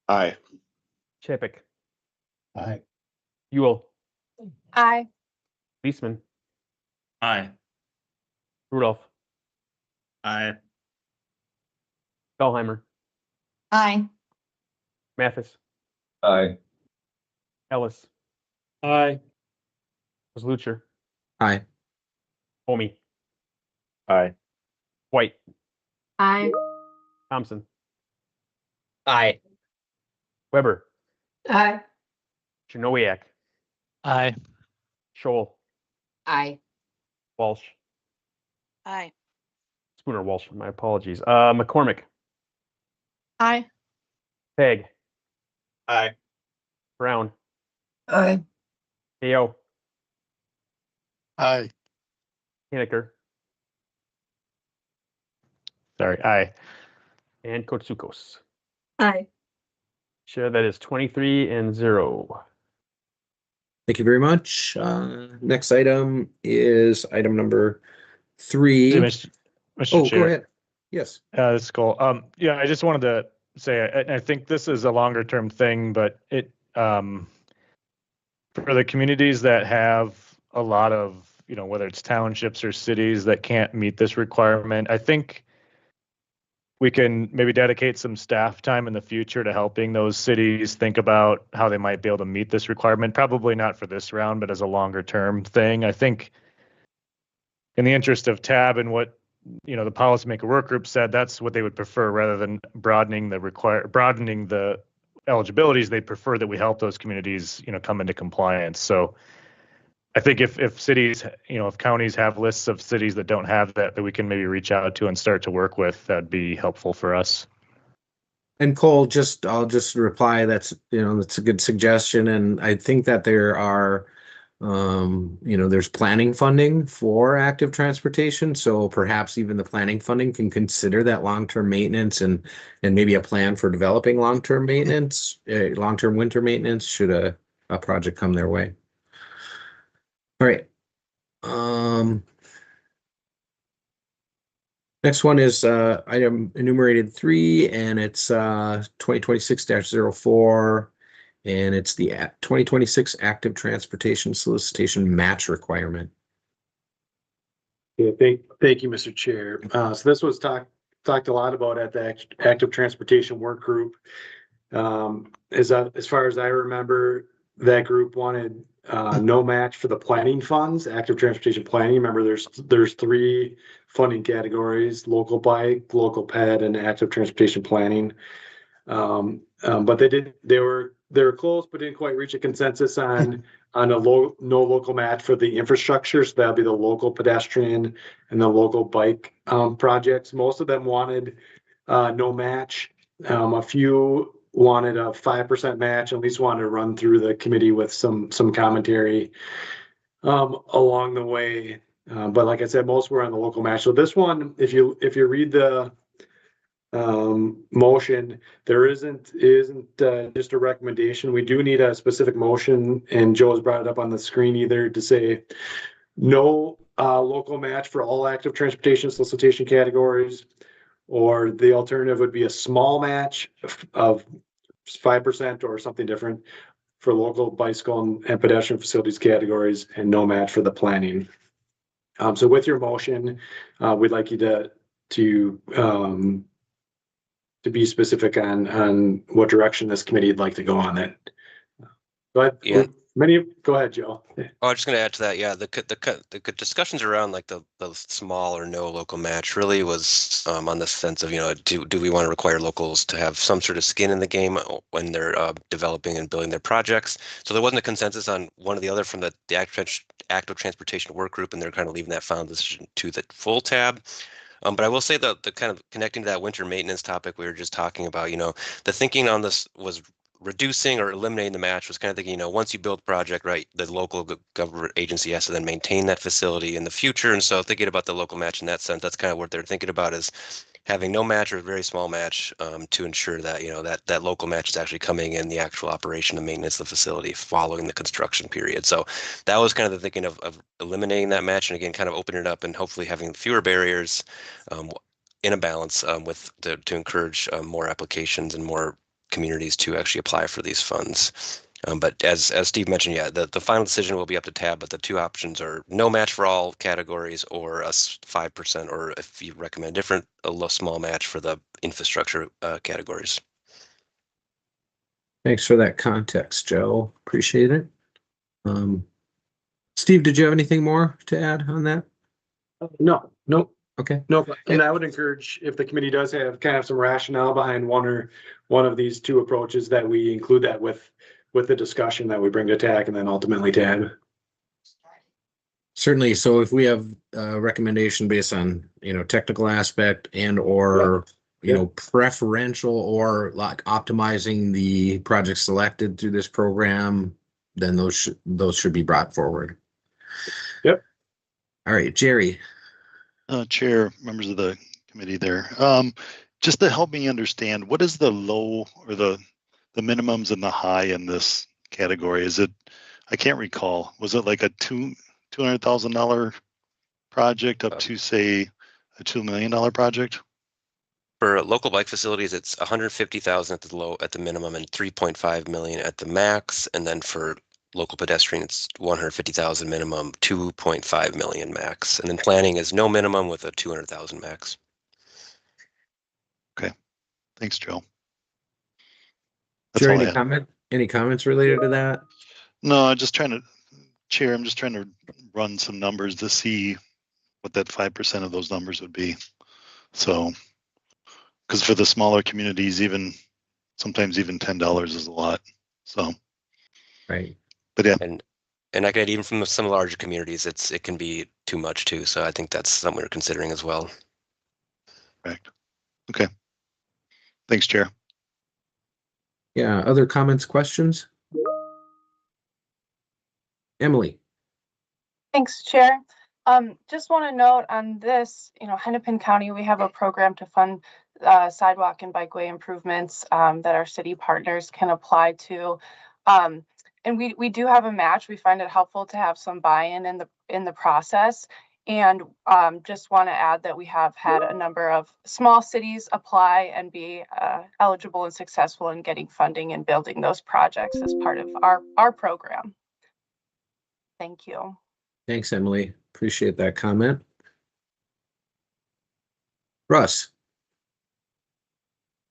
Aye. Chapik. Aye. Ewell. Aye. Leisman. Aye. Rudolph. Aye. Dahlheimer. Aye. Mathis. Aye. Ellis. Aye. Lucher. Aye. Homey. Aye. White. Aye. Thompson. Aye. Weber. Aye. Chernowyak. Aye. Scholl. Aye. Walsh. Aye. Spooner Walsh. My apologies. McCormick. Aye. Peg. Aye. Brown. Aye. Ao. Aye. Hiniker. Sorry, aye. And Kotsukos. Aye. Sure, that is 23-0. Thank you very much. Next item is item number 3. Mr. Oh, Chair. go ahead. Yes. That's cool. Yeah, I just wanted to say, I think this is a longer term thing, but it for the communities that have a lot of, whether it's townships or cities that can't meet this requirement, I think we can maybe dedicate some staff time in the future to helping those cities think about how they might be able to meet this requirement. Probably not for this round, but as a longer term thing. I think in the interest of TAB and what the policymaker work group said, that's what they would prefer rather than broadening the eligibilities. They prefer that we help those communities, come into compliance. So I think if cities, if counties have lists of cities that don't have that we can maybe reach out to and start to work with, that'd be helpful for us. And Cole, I'll just reply, that's a good suggestion. And I think that there are, there's planning funding for active transportation. So perhaps even the planning funding can consider that long-term maintenance and maybe a plan for developing long-term maintenance, long-term winter maintenance should a project come their way. All right. Next one is item enumerated 3, and it's 2026-04, and it's the 2026 active transportation solicitation match requirement. Yeah, thank you, Mr. Chair. So this was talked a lot about at the active transportation work group. As far as I remember, that group wanted no match for the planning funds, active transportation planning. Remember, there's 3 funding categories: local bike, local ped, and active transportation planning. But they were close, but didn't quite reach a consensus on no local match for the infrastructure. So that'll be the local pedestrian and the local bike projects. Most of them wanted no match. A few wanted a 5% match. At least wanted to run through the committee with some commentary along the way. But like I said, most were on the local match. So this one, if you read the motion, there isn't just a recommendation. We do need a specific motion, and Joe has brought it up on the screen, either to say no local match for all active transportation solicitation categories, or the alternative would be a small match of 5% or something different for local bicycle and pedestrian facilities categories, and no match for the planning. So with your motion, we'd like you to be specific on what direction this committee would like to go on that. But Yeah. Go ahead, Joe. Oh, I'm just going to add to that. Yeah, the discussions around like the small or no local match really was on the sense of, do we want to require locals to have some sort of skin in the game when they're developing and building their projects? So there wasn't a consensus on one or the other from the active transportation work group, and they're kind of leaving that final decision to the full tab. But I will say that the kind of connecting to that winter maintenance topic we were just talking about, the thinking on this was reducing or eliminating the match was kind of thinking, once you build the project, right, the local government agency has to then maintain that facility in the future. And so thinking about the local match in that sense, that's kind of what they're thinking about, is having no match or a very small match to ensure that, that local match is actually coming in the actual operation and maintenance of the facility following the construction period. So that was kind of the thinking of eliminating that match, and again, kind of opening it up and hopefully having fewer barriers in a balance to encourage more applications and more communities to actually apply for these funds. But as Steve mentioned, yeah, the final decision will be up to tab, but the 2 options are no match for all categories, or a 5%, or if you recommend different, a small match for the infrastructure categories. Thanks for that context, Joe. Appreciate it. Steve, did you have anything more to add on that? No. Okay. No, and I would encourage, if the committee does have kind of some rationale behind one of these 2 approaches, that we include that with the discussion that we bring to TAC and then ultimately tab. Certainly. So if we have a recommendation based on, technical aspect and or, preferential or like optimizing the project selected through this program, then those should be brought forward. Yep. All right, Jerry. Chair, members of the committee there. Just to help me understand, what is the low or the minimums and the high in this category? Is it, I can't recall, was it like a $200,000 project up to, say, a $2 million project? For local bike facilities, it's 150,000 at the minimum and 3.5 million at the max. And then for local pedestrian, it's 150,000 minimum, 2.5 million max. And then planning is no minimum with a 200,000 max. Okay, thanks, Joe. Jerry, any comments related to that? No, I'm just trying to run some numbers to see what that 5% of those numbers would be. So, because for the smaller communities, sometimes even $10 is a lot. So, right. But yeah. And And I could even from some larger communities, it can be too much too. So I think that's something we're considering as well. Correct. Okay. Thanks, Chair. Yeah, other comments, questions? Emily? Thanks, Chair. Just want to note on this, Hennepin County, we have a program to fund sidewalk and bikeway improvements that our city partners can apply to. And we do have a match. We find it helpful to have some buy-in in the process. And just want to add that we have had a number of small cities apply and be eligible and successful in getting funding and building those projects as part of our program. Thank you. Thanks, Emily. Appreciate that comment. Russ?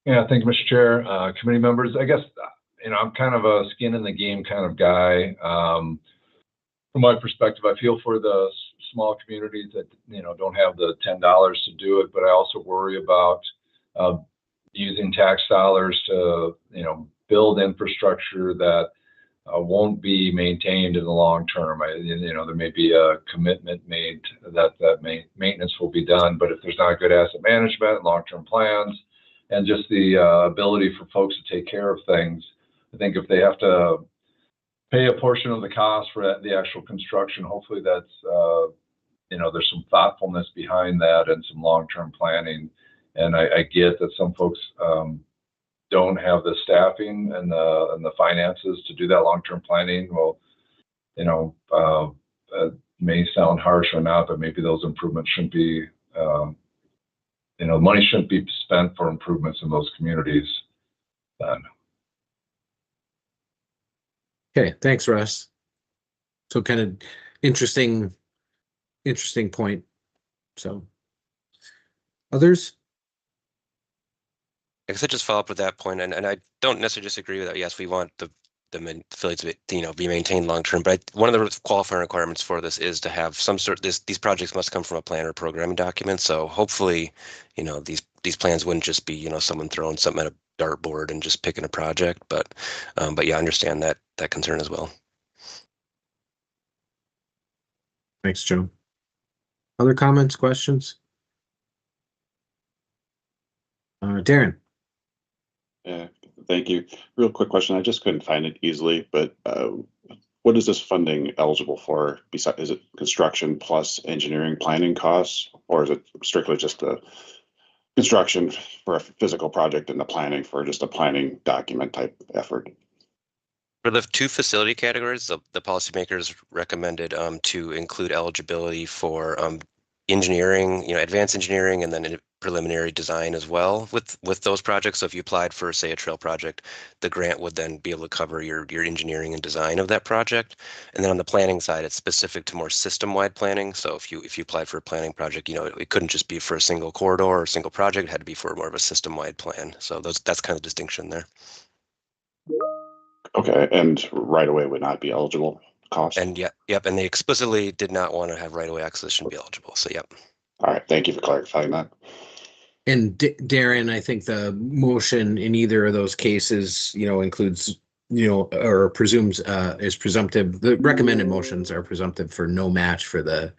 Yeah, thank you, Mr. Chair. Committee members, I guess, I'm kind of a skin in the game kind of guy. From my perspective, I feel for the small communities that, don't have the $10 to do it, but I also worry about using tax dollars to, build infrastructure that won't be maintained in the long term. There may be a commitment made that maintenance will be done, but if there's not good asset management, long-term plans, and just the ability for folks to take care of things, I think if they have to pay a portion of the cost for the actual construction, hopefully that's, there's some thoughtfulness behind that and some long-term planning. And I get that some folks don't have the staffing and the finances to do that long-term planning. Well, it may sound harsh or not, but maybe those improvements shouldn't be, money shouldn't be spent for improvements in those communities then. Okay, thanks, Russ. So kind of interesting point. So others? I guess I just follow up with that point, and I don't necessarily disagree with that. Yes, we want the affiliates to be maintained long term, but one of the qualifying requirements for this is to have some sort. These projects must come from a plan or programming document. So hopefully, these plans wouldn't just be someone throwing something at a dartboard and just picking a project. But yeah, I understand that concern as well. Thanks, Joe. Other comments, questions? Darren? Yeah, thank you. Real quick question. I just couldn't find it easily, but what is this funding eligible for? Besides, is it construction plus engineering planning costs, or is it strictly just the construction for a physical project and the planning for just a planning document type effort? For the two facility categories, the policymakers recommended to include eligibility for engineering, advanced engineering, and then preliminary design as well with those projects. So if you applied for, say, a trail project, the grant would then be able to cover your engineering and design of that project. And then on the planning side, it's specific to more system-wide planning. So if you applied for a planning project, it couldn't just be for a single corridor or a single project. It had to be for more of a system-wide plan. So that's kind of the distinction there. Okay, and right away would not be eligible cost? And yep, and they explicitly did not want to have right-of-way acquisition be eligible. So yep. All right, thank you for clarifying that. And Darren, I think the motion in either of those cases, includes, or presumes, is presumptive. The recommended motions are presumptive for no match for the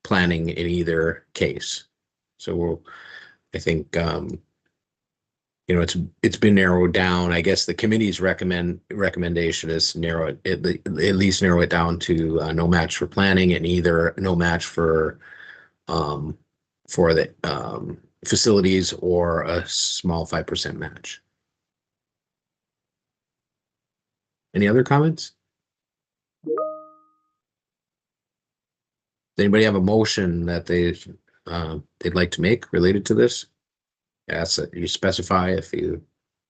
planning in either case. So I think, it's been narrowed down. I guess the committee's recommendation is at least narrow it down to no match for planning and either no match for the facilities or a small 5% match. Any other comments? Does anybody have a motion that they'd like to make related to this? Yes, you specify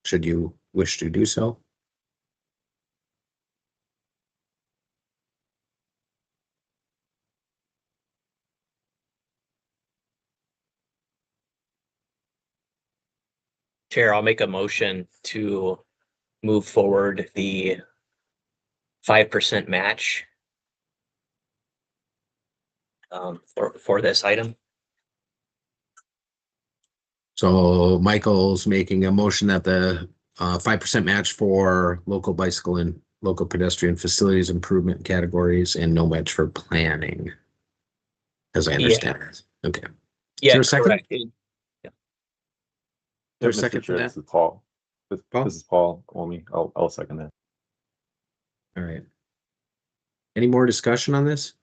should you wish to do so. Chair, I'll make a motion to move forward the 5% match for this item. So Michael's making a motion that the 5% match for local bicycle and local pedestrian facilities improvement categories and no match for planning. As I understand it. Okay. Yeah, there a second? correct. Is Yeah, there a Mr. second for Chair, that? this is Paul. Paul? This is Paul Olney. I'll second that. All right. Any more discussion on this?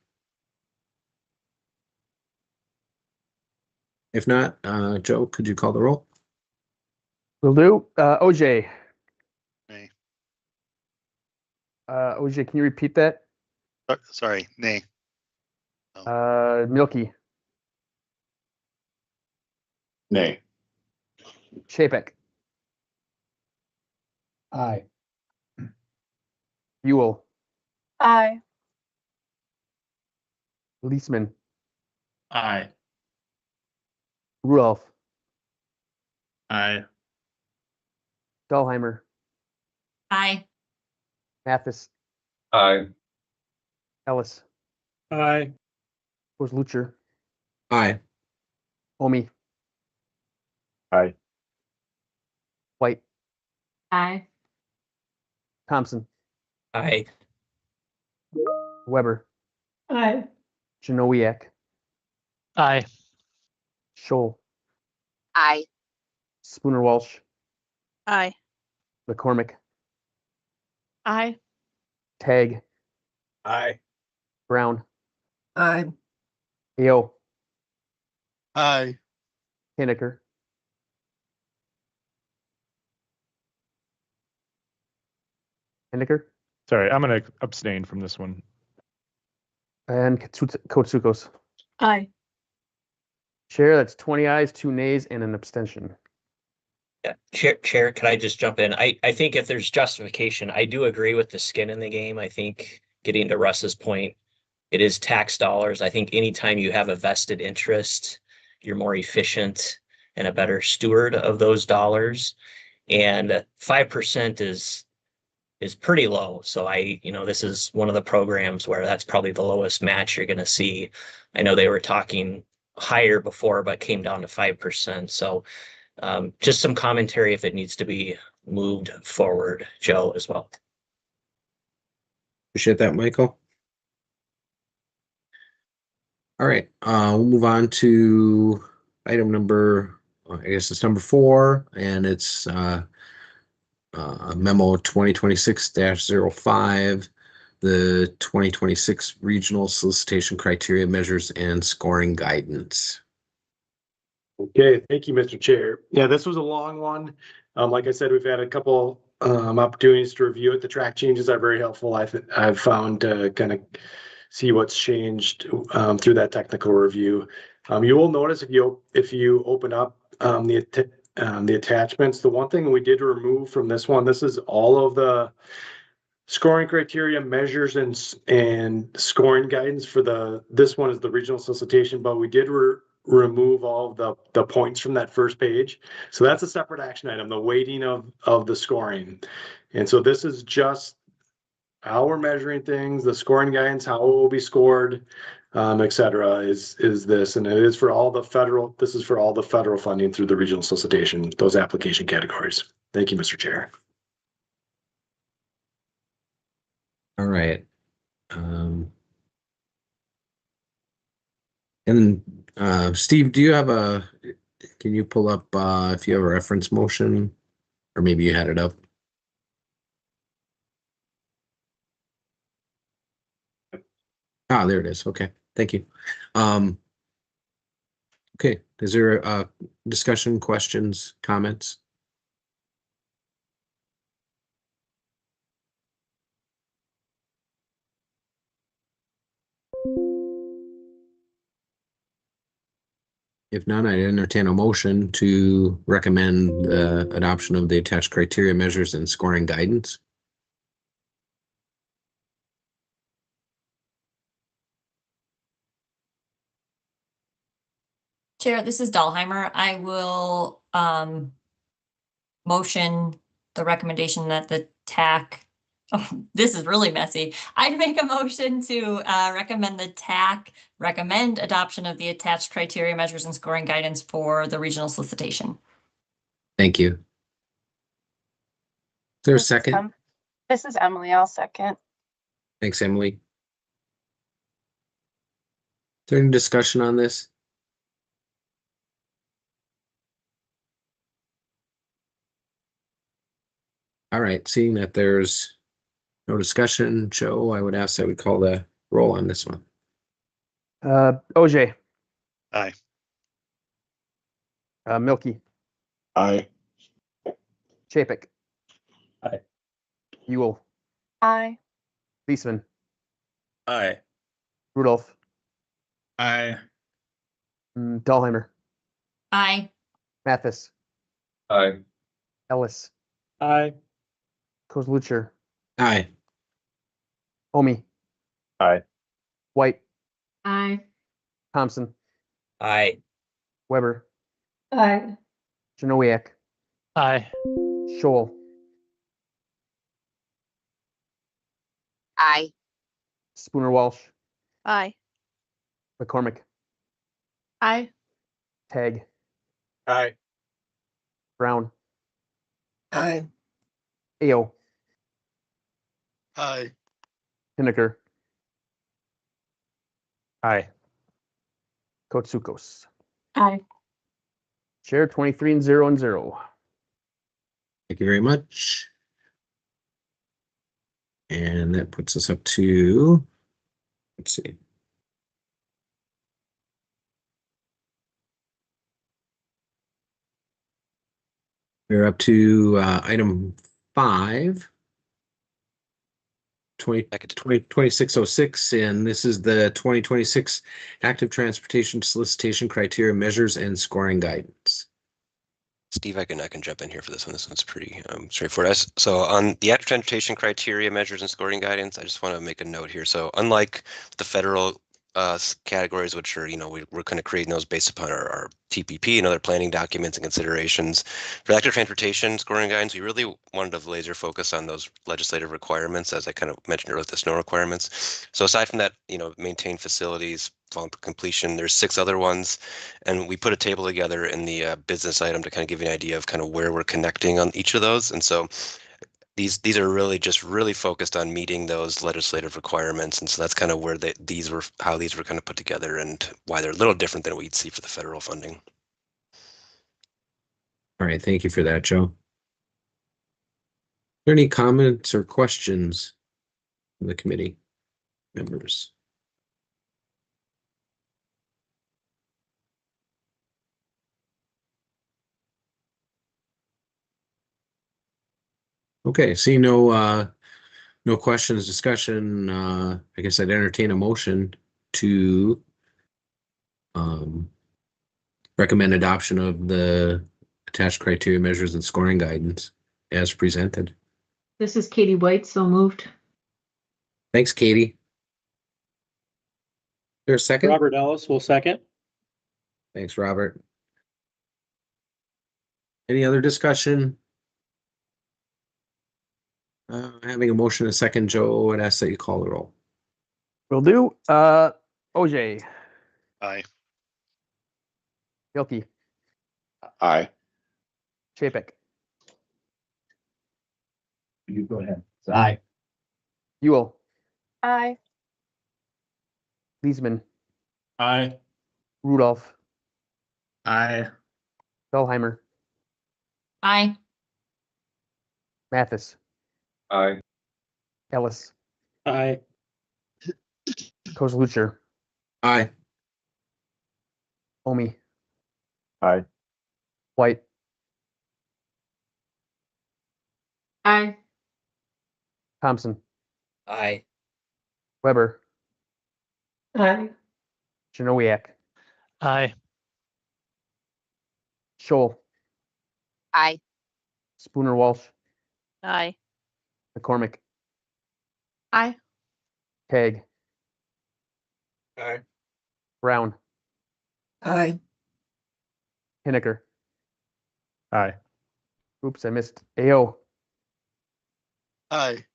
If not, Joe, could you call the roll? Will do. OJ. Nay. OJ, can you repeat that? Sorry, nay. Milky. Nay. Chapek. Aye. Buell. Aye. Leisman. Aye. Rudolph. Aye. Dahlheimer. Aye. Mathis. Aye. Ellis. Aye. Was Lucher. Aye. Omi. Aye. White. Aye. Thompson. Aye. Weber. Aye. Janowiak. Aye. Scholl. Aye. Spooner Walsh. Aye. McCormick. Aye. Tag. Aye. Brown. Aye. AO. Aye. Henniker. Henniker. Sorry, I'm gonna abstain from this one. And Kotsukos. Aye. Chair, that's 20 ayes, 2 nays, and an abstention. Yeah, Chair, can I just jump in? I think if there's justification, I do agree with the skin in the game. I think getting to Russ's point, it is tax dollars. I think anytime you have a vested interest, you're more efficient and a better steward of those dollars. And 5% is pretty low. So this is one of the programs where that's probably the lowest match you're going to see. I know they were talking higher before, but came down to 5%. So just some commentary if it needs to be moved forward, Joe, as well. Appreciate that, Michael. All right, we'll move on to item number, I guess it's number 4, and it's memo 2026-05, the 2026 regional solicitation criteria, measures, and scoring guidance. Okay, thank you, Mr. Chair. Yeah, this was a long one. Like I said, we've had a couple opportunities to review it. The track changes are very helpful. I've found to kind of see what's changed through that technical review. You will notice if you open up the attachments, the one thing we did remove from this one, this is all of the scoring criteria, measures, and scoring guidance for this one is the regional solicitation, but we did remove all of the points from that first page. So that's a separate action item, the weighting of the scoring. And so this is just how we're measuring things, the scoring guidance, how it will be scored, et cetera, is this. And it is for all the federal, this is for all the federal funding through the regional solicitation, those application categories. Thank you, Mr. Chair. All right. And Steve, do you have can you pull up if you have a reference motion, or maybe you had it up? Ah, there it is. Okay, thank you. Okay, is there discussion, questions, comments? If none, I entertain a motion to recommend the adoption of the attached criteria, measures, and scoring guidance. Chair, this is Dahlheimer. I will motion the recommendation that the TAC, this is really messy. I'd make a motion to recommend the TAC recommend adoption of the attached criteria, measures, and scoring guidance for the regional solicitation. Thank you. Is there a second? This is Emily. I'll second. Thanks, Emily. Is there any discussion on this? All right, seeing that there's no discussion, Joe, I would ask that we call the roll on this one. OJ, Aye. Milky, Aye. Chapik. Aye. Ewell, Aye. Leesman, Aye. Rudolph, Aye. Dahlheimer, Aye. Mathis, Aye. Ellis, Aye. Kozlucher, Aye. Omi, Aye. White, Aye. Thompson, Aye. Weber, Aye. Janowiak, Aye. Shoal, Aye. Spooner Walsh, Aye. McCormick, Aye. Tag, Aye. Brown, Aye. AO, Aye. Hinniker, Aye. Kotsukos. Aye. Chair 23 and 0. Thank you very much. And that puts us up to, let's see. We're up to item 5. 2606, and this is the 2026 active transportation solicitation criteria measures and scoring guidance. Steve, I can jump in here for this one. This one's pretty straightforward. So on the active transportation criteria, measures, and scoring guidance, I just want to make a note here. So unlike the federal categories, which are, we're kind of creating those based upon our TPP and other planning documents and considerations. For active transportation scoring guidance, we really wanted to laser focus on those legislative requirements, as I kind of mentioned earlier, the snow requirements. So aside from that, maintain facilities, completion, there's 6 other ones, and we put a table together in the business item to kind of give you an idea of kind of where we're connecting on each of those. And so these are really just really focused on meeting those legislative requirements, and so that's kind of where how these were kind of put together and why they're a little different than what you'd see for the federal funding. All right, thank you for that, Joe. Are there any comments or questions from the committee members? Okay, see no questions, discussion. I guess I'd entertain a motion to recommend adoption of the attached criteria, measures, and scoring guidance as presented. This is Katie White, so moved. Thanks, Katie. There's a second? Robert Ellis will second. Thanks, Robert. Any other discussion? Having a motion and a second, Joe, I'd ask that you call the roll. Will do. OJ, Aye. Milky, Aye. Chapik, You go ahead. Aye. Ewell, Aye. Leesman, Aye. Rudolph, Aye. Dahlheimer, Aye. Mathis, Aye. Ellis, Aye. Kozlucher, Aye. Omi, Aye. White, Aye. Thompson, Aye. Weber, Aye. Janowiak, Aye. Shoal, Aye. Spooner Walsh, Aye. McCormick, Aye. Tag, Aye. Brown, Aye. Hinniker. Aye. Oops, I missed AO Aye.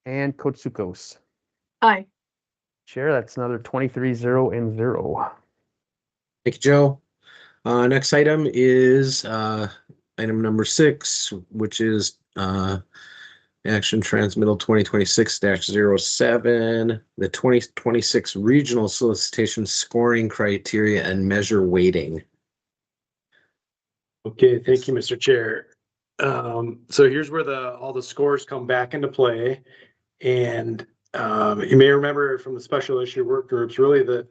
and Kotsukos. Aye. Chair, that's another 23-0. Thank you, Joe. Next item is item number 6, which is action transmittal 2026-07, the 2026 regional solicitation scoring criteria and measure weighting. Okay, thank you, Mr. Chair. So here's where all the scores come back into play. And you may remember from the special issue work groups, really the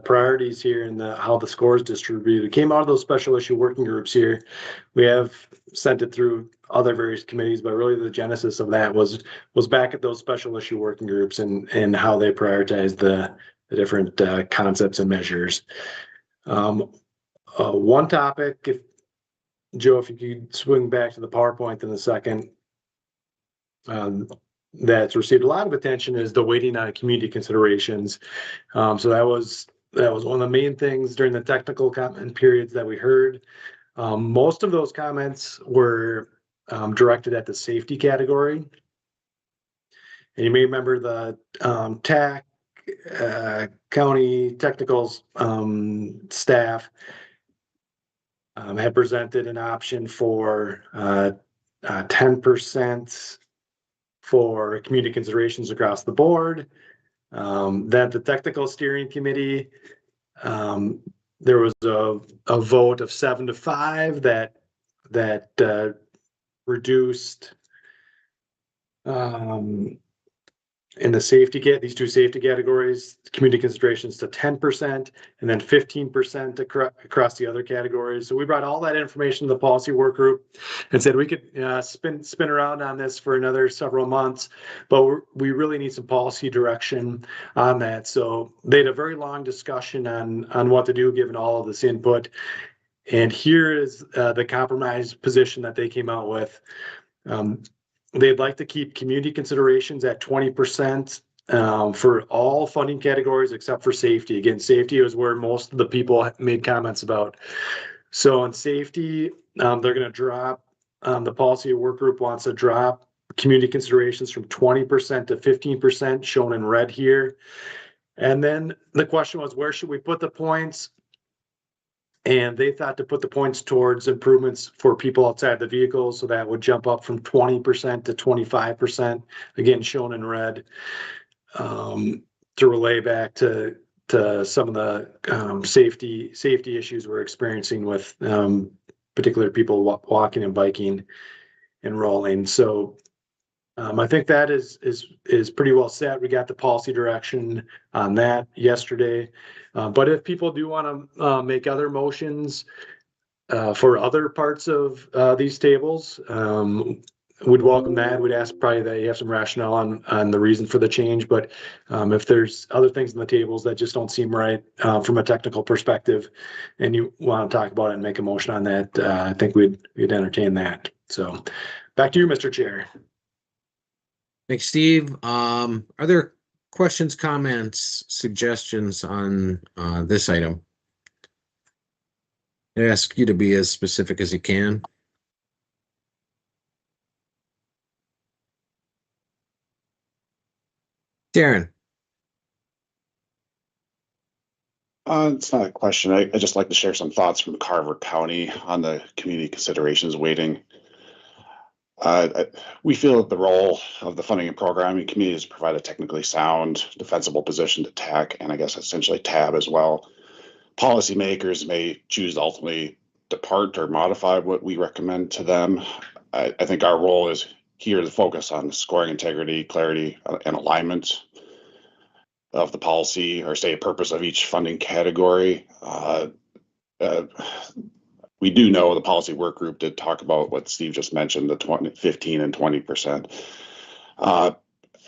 priorities here and how the scores distributed came out of those special issue working groups here. We have sent it through other various committees, but really the genesis of that was back at those special issue working groups and how they prioritized the different concepts and measures. One topic, Joe, if you could swing back to the PowerPoint in a second, that's received a lot of attention is the weighting on community considerations. So that was one of the main things during the technical comment periods that we heard. Most of those comments were directed at the safety category. And you may remember the TAC county technical staff had presented an option for 10% for community considerations across the board. Then the technical steering committee, there was a vote of 7-5 that reduced in the safety these two safety categories, community considerations to 10% and then 15% across the other categories. So we brought all that information to the policy work group and said we could spin around on this for another several months, but we really need some policy direction on that. So they had a very long discussion on what to do given all of this input. And here is the compromise position that they came out with. They'd like to keep community considerations at 20% for all funding categories except for safety. Again, safety is where most of the people made comments about. So on safety, they're going to drop, the policy work group wants to drop community considerations from 20% to 15%, shown in red here. And then the question was, where should we put the points? And they thought to put the points towards improvements for people outside the vehicle. So that would jump up from 20% to 25%, again, shown in red, to relay back to some of the safety issues we're experiencing with particular people walking and biking and rolling. So I think that is pretty well set. We got the policy direction on that yesterday. But if people do want to make other motions for other parts of these tables, we'd welcome that. We'd ask probably that you have some rationale on the reason for the change. But if there's other things in the tables that just don't seem right from a technical perspective, and you want to talk about it and make a motion on that, I think we'd entertain that. So back to you, Mr. Chair. Thanks, Steve. Are there questions, comments, suggestions on this item? I ask you to be as specific as you can. Darren. It's not a question. I just like to share some thoughts from Carver County on the community considerations weighting. We feel that the role of the funding and programming committee is to provide a technically sound, defensible position to TAC and I guess essentially TAB as well. Policymakers may choose to ultimately depart or modify what we recommend to them. I think our role is here to focus on scoring integrity, clarity, and alignment of the policy or stated purpose of each funding category. We do know the policy work group did talk about what Steve just mentioned, the 15 and 20%. I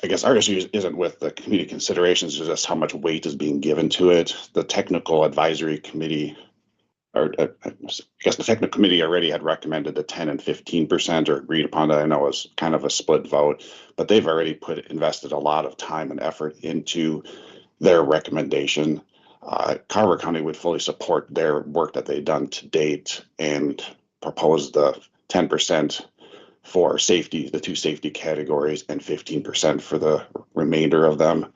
guess our issue isn't with the community considerations, it's just how much weight is being given to it. The technical advisory committee, or I guess the technical committee already had recommended the 10 and 15% or agreed upon that. I know it was kind of a split vote, but they've already invested a lot of time and effort into their recommendation. Carver County would fully support their work that they've done to date and propose the 10% for safety, the two safety categories, and 15% for the remainder of them.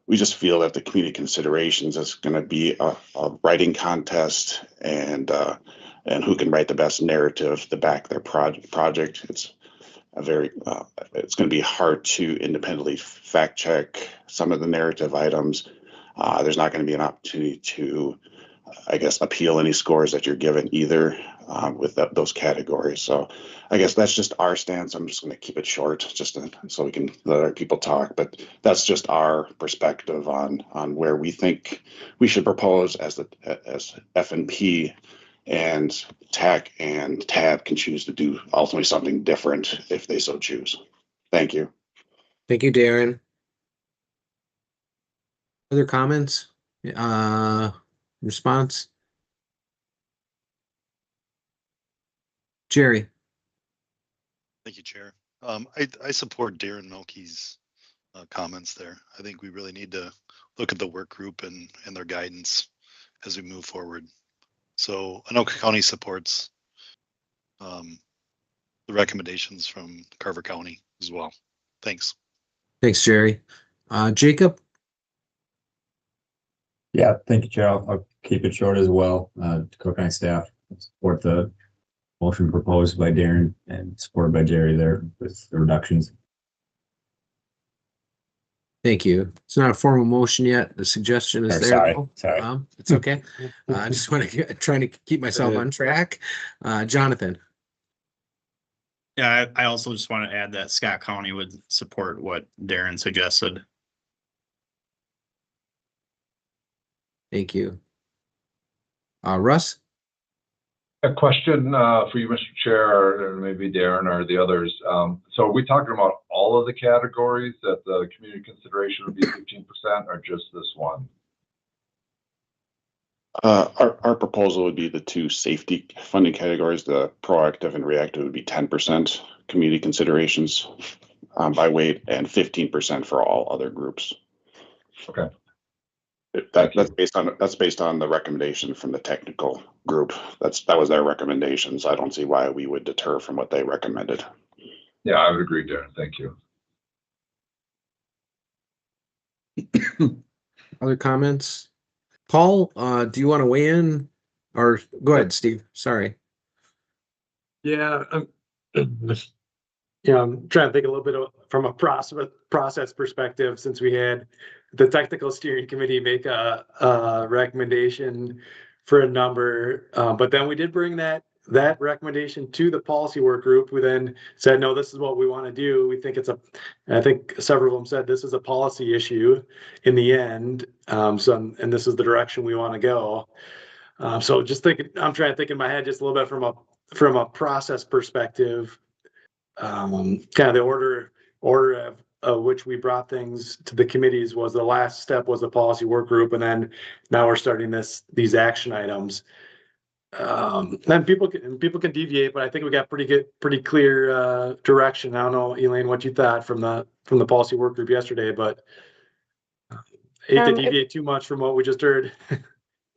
We just feel that the community considerations is going to be a writing contest and who can write the best narrative to back their project. it's going to be hard to independently fact check some of the narrative items. There's not going to be an opportunity to, I guess, appeal any scores that you're given either with those categories. So I guess that's just our stance. I'm just going to keep it short so we can let our people talk. But that's just our perspective on where we think we should propose as FNP, and TAC and TAB can choose to do ultimately something different if they so choose. Thank you. Thank you, Darren. Other comments? Response? Jerry. Thank you, Chair. I support Darren Milkey's comments there. I think we really need to look at the work group and their guidance as we move forward. So Anoka County supports the recommendations from Carver County as well. Thanks. Thanks, Jerry. Jacob? Yeah, thank you, Chair. I'll keep it short as well. Cook County staff support the motion proposed by Darren and supported by Jerry there with the reductions. Thank you. It's not a formal motion yet. The suggestion is there. Sorry, though. sorry. It's okay. I just want to trying to keep myself on track. Jonathan. Yeah, I also just want to add that Scott County would support what Darren suggested. Thank you. Russ? A question for you, Mr. Chair, or maybe Darren or the others. So are we talking about all of the categories that the community consideration would be 15% or just this one? Our proposal would be the two safety funding categories. The proactive and reactive would be 10% community considerations by weight and 15% for all other groups. Okay. That's based on the recommendation from the technical group. That was their recommendations. I don't see why we would deter from what they recommended. Yeah, I would agree, Darren. Thank you. Other comments? Paul, do you want to weigh in? Or go ahead, Steve. Sorry. Yeah, I'm trying to think a little bit from a process perspective, since we had the technical steering committee make a recommendation for a number, but then we did bring that recommendation to the policy work group. We then said, no, this is what we want to do. We think I think several of them said this is a policy issue in the end. And this is the direction we want to go. So just I'm trying to think in my head just a little bit from a process perspective. Kind of the order of which we brought things to the committees was the last step was the policy work group, and then now we're starting these action items. Then people can deviate, but I think we got pretty clear direction. I don't know, Elaine, what you thought from the policy work group yesterday, but hate to deviate too much from what we just heard.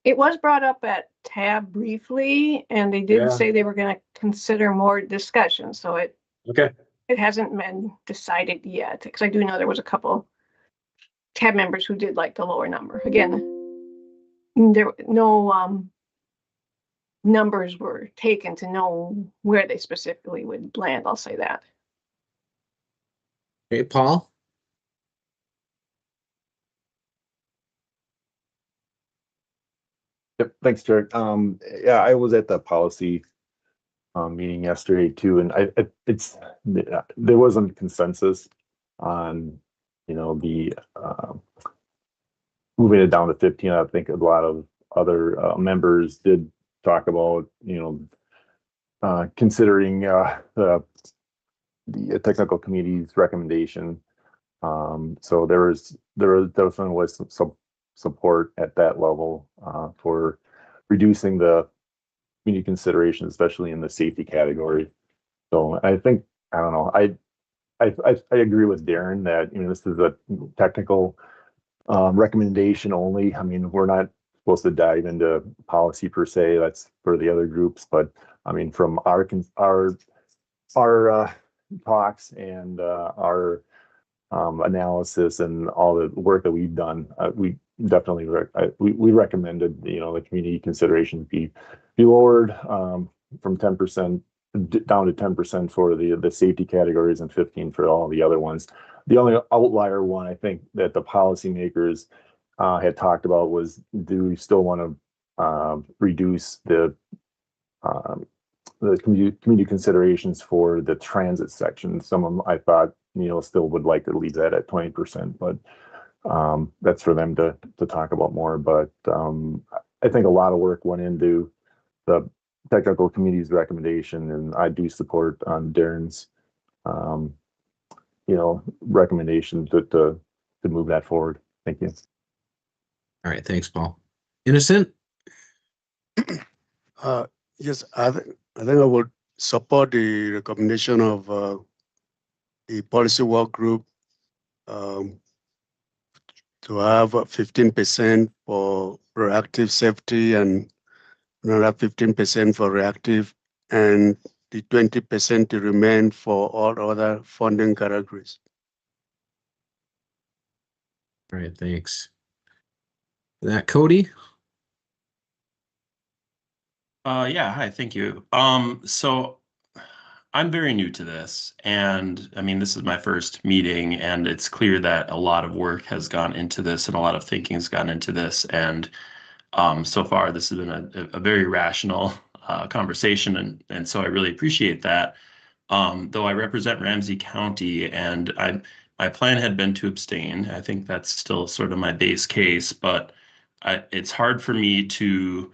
It was brought up at TAB briefly, and they did say they were going to consider more discussion. So it hasn't been decided yet, because I do know there was a couple TAB members who did like the lower number. Again, there no numbers were taken to know where they specifically would land. I'll say that. Hey, Paul. Yep, thanks, Jared. Yeah, I was at the policy meeting yesterday too, and there wasn't consensus on the moving it down to 15. I think a lot of other members did talk about considering the technical committee's recommendation. So there definitely was some support at that level for reducing the community consideration, especially in the safety category. So I think, I don't know, I agree with Darren that this is a technical recommendation only. I mean, we're not supposed to dive into policy per se. That's for the other groups. But I mean, from our talks and our analysis and all the work that we've done, we definitely we recommended the community consideration be lowered from 10% down to 10% for the safety categories and 15 for all the other ones. The only outlier one I think that the policymakers had talked about was, do we still want to reduce the community considerations for the transit section? Some of them I thought, still would like to leave that at 20%, but that's for them to talk about more. But I think a lot of work went into the technical committee's recommendation, and I do support Darren's recommendation to move that forward. Thank you. All right, thanks, Paul. Innocent? Yes, I think I would support the recommendation of the policy work group to have 15% for proactive safety and another 15% for reactive, and the 20% to remain for all other funding categories. All right, thanks. That Cody? Yeah, hi, thank you. So I'm very new to this, and I mean, this is my first meeting, and it's clear that a lot of work has gone into this and a lot of thinking has gone into this. And so far, this has been a very rational conversation, and so I really appreciate that. Though I represent Ramsey County, and my plan had been to abstain. I think that's still sort of my base case, but it's hard for me to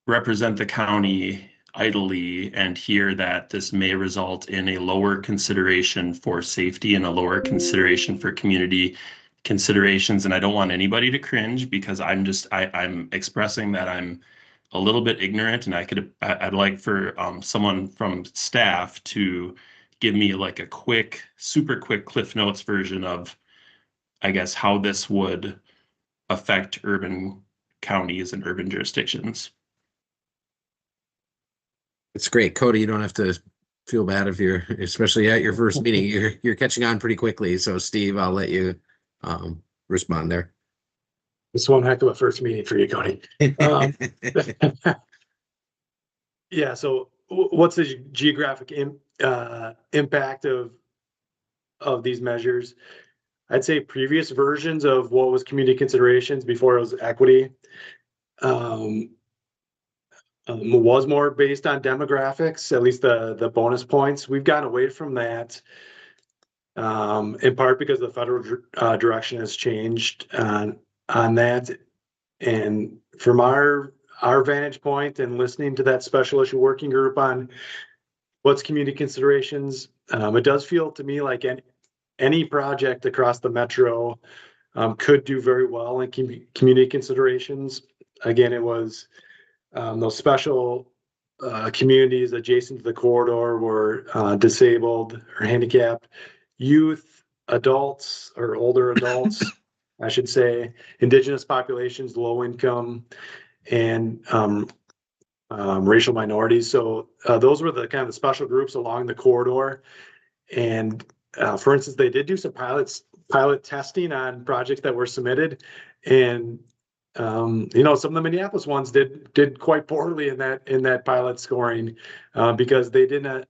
represent the county idly and hear that this may result in a lower consideration for safety and a lower consideration for community considerations. And I don't want anybody to cringe, because I'm expressing that I'm a little bit ignorant, and I'd like for someone from staff to give me like a super quick Cliff Notes version of, I guess, how this would affect urban counties and urban jurisdictions. It's great, Cody. You don't have to feel bad if you're, especially at your first meeting, you're catching on pretty quickly. So, Steve, I'll let you respond there. This one heck of a first meeting for you, Cody. Yeah. So, what's the geographic impact of these measures? I'd say previous versions of what was community considerations before it was equity was more based on demographics, at least the bonus points. We've gotten away from that in part because the federal direction has changed on that. And from our vantage point and listening to that special issue working group on what's community considerations, it does feel to me like any project across the metro could do very well in community considerations. Again, it was those special communities adjacent to the corridor were disabled or handicapped, youth, adults or older adults, I should say, indigenous populations, low income, and racial minorities. So those were the kind of the special groups along the corridor. And for instance, they did do some pilot testing on projects that were submitted, and some of the Minneapolis ones did quite poorly in that pilot scoring because they didn't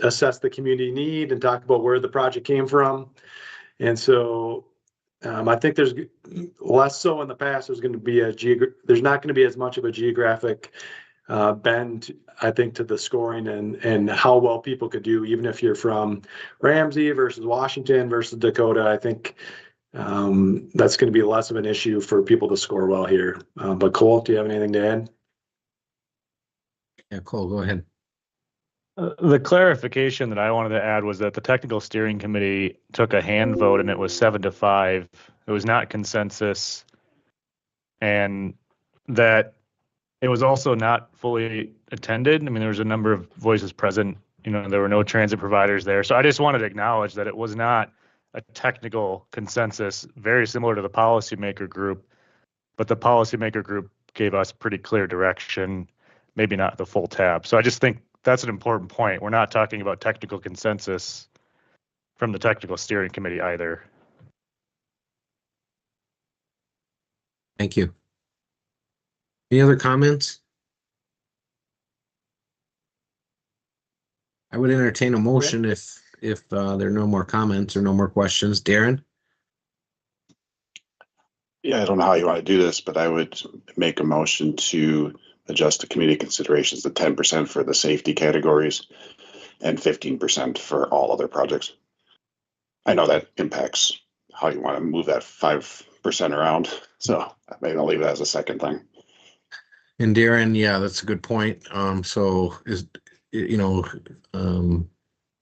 assess the community need and talk about where the project came from. And so I think there's less so in the past. There's not going to be as much of a geographic bend, I think, to the scoring and how well people could do, even if you're from Ramsey versus Washington versus Dakota. I think that's going to be less of an issue for people to score well here. But Cole, do you have anything to add? Yeah, Cole, go ahead. The clarification that I wanted to add was that the technical steering committee took a hand vote and it was 7-5. It was not consensus, and that it was also not fully attended. I mean, there was a number of voices present. There were no transit providers there. So I just wanted to acknowledge that it was not a technical consensus, very similar to the policymaker group, but the policymaker group gave us pretty clear direction, maybe not the full tab. So I just think that's an important point. We're not talking about technical consensus from the technical steering committee either. Thank you. Any other comments? I would entertain a motion if there are no more comments or no more questions. Darren? Yeah, I don't know how you want to do this, but I would make a motion to adjust the community considerations to 10% for the safety categories and 15% for all other projects. I know that impacts how you want to move that 5% around, so maybe I'll leave it as a second thing. And Darren, yeah, that's a good point. So is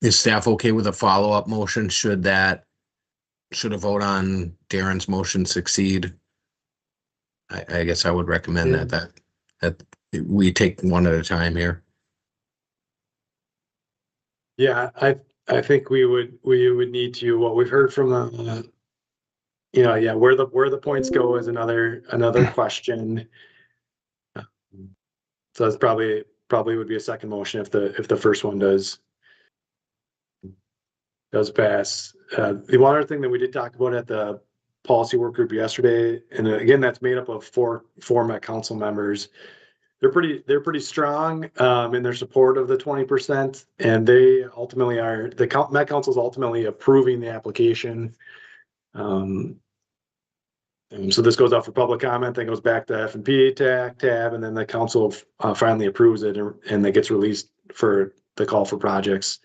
staff okay with a follow-up motion? Should a vote on Darren's motion succeed? I guess I would recommend that we take one at a time here. Yeah, I think we would need to, what we've heard from the, yeah, where the points go is another question. So that's probably would be a second motion if the first one does pass. The one other thing that we did talk about at the policy work group yesterday, and again, that's made up of four Met council members. They're pretty strong in their support of the 20%, and they ultimately are Met Council is ultimately approving the application. And so this goes out for public comment, then goes back to F&P tab, and then the council finally approves it, and it gets released for the call for projects.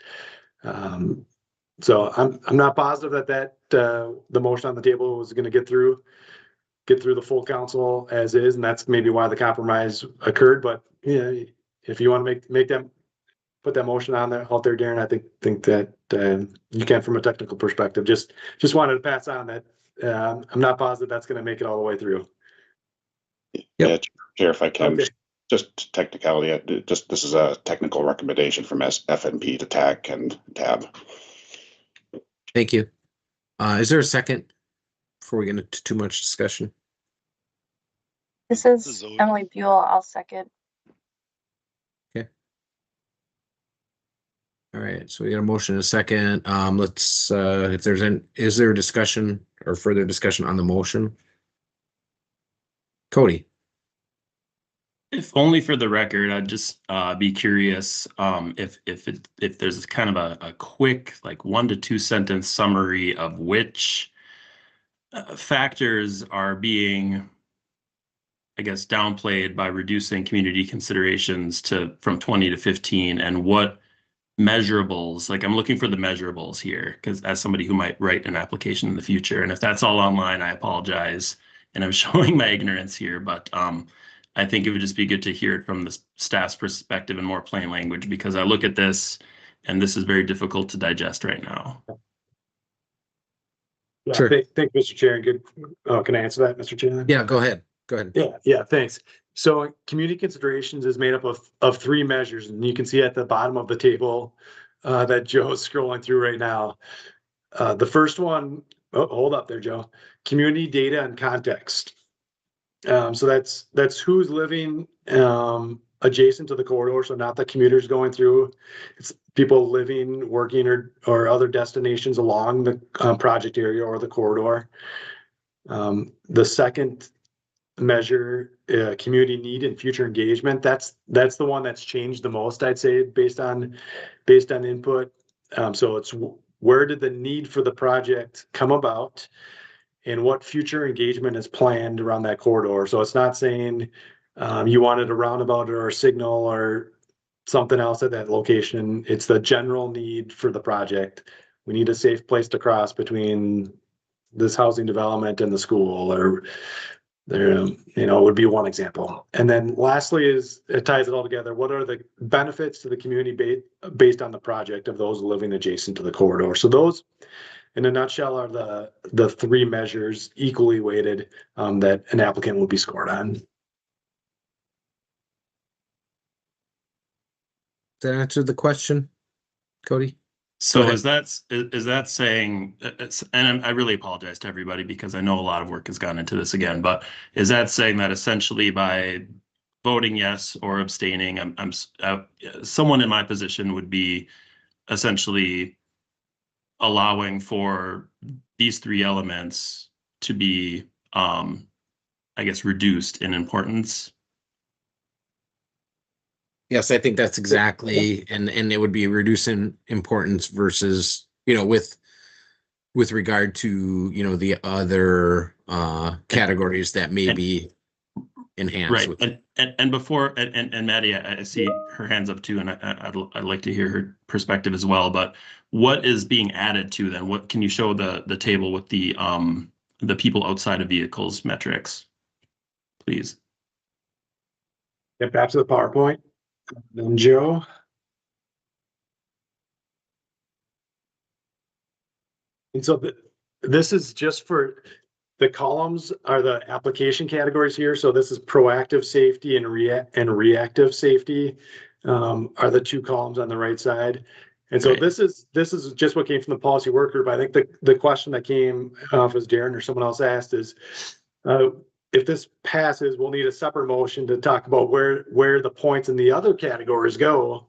So I'm not positive that the motion on the table was going to get through the full council as is, and that's maybe why the compromise occurred. But yeah, if you want to make them put that motion out there, Darren, I think that you can from a technical perspective. Just wanted to pass on that. I'm not positive that's going to make it all the way through. Yeah, Chair, if I can, Okay. just technicality. This is a technical recommendation from FNP to TAC and TAB. Thank you. Is there a second before we get into too much discussion? This is Emily Buell. I'll second. Okay. All right. So we got a motion and a second. Let's if there's is there a discussion or further discussion on the motion? Cody. If only for the record, I'd just be curious if there's kind of a quick, like 1 to 2 sentence summary of which factors are being, I guess, downplayed by reducing community considerations from 20 to 15, and what measurables, like I'm looking for the measurables here, because as somebody who might write an application in the future, and if that's all online, I apologize, and I'm showing my ignorance here, but I think it would just be good to hear it from the staff's perspective in more plain language, because I look at this and this is very difficult to digest right now. Yeah, Sure. Thank Mr. Chair. Good. Can I answer that, Mr. Chair? Yeah, go ahead. Yeah, thanks. So community considerations is made up of 3 measures, and you can see at the bottom of the table that Joe's scrolling through right now. The first one, hold up there, Joe. Community data and context. So that's who's living adjacent to the corridor, so not the commuters going through. It's people living, working, or other destinations along the project area or the corridor. The second measure, community need and future engagement. That's the one that's changed the most, I'd say, based on input. So it's where did the need for the project come about, and what future engagement is planned around that corridor. So it's not saying you wanted a roundabout or a signal or something else at that location. It's the general need for the project. We need a safe place to cross between this housing development and the school, or there, would be one example. And then lastly it ties it all together. What are the benefits to the community based on the project of those living adjacent to the corridor? So those, in a nutshell, are the 3 measures equally weighted that an applicant will be scored on. Does that answer the question, Cody? So is that saying, and I really apologize to everybody because I know a lot of work has gone into this again, but is that saying that essentially by voting yes or abstaining, someone in my position would be essentially allowing for these 3 elements to be, I guess, reduced in importance? Yes, I think that's exactly, and it would be reducing importance versus, with regard to, the other categories that may be enhanced. Right, and before, and Maddie, I see her hands up too, and I'd like to hear her perspective as well, but what is being added to then? What can you show the table with the people outside of vehicles metrics, please? Get back to the PowerPoint. Then Joe. And so this is just for the columns are the application categories here. So this is proactive safety and reactive safety are the two columns on the right side. And so this is just what came from the policy work group. I think the question that came off as Darren or someone else asked is, if this passes, we'll need a separate motion to talk about where the points in the other categories go.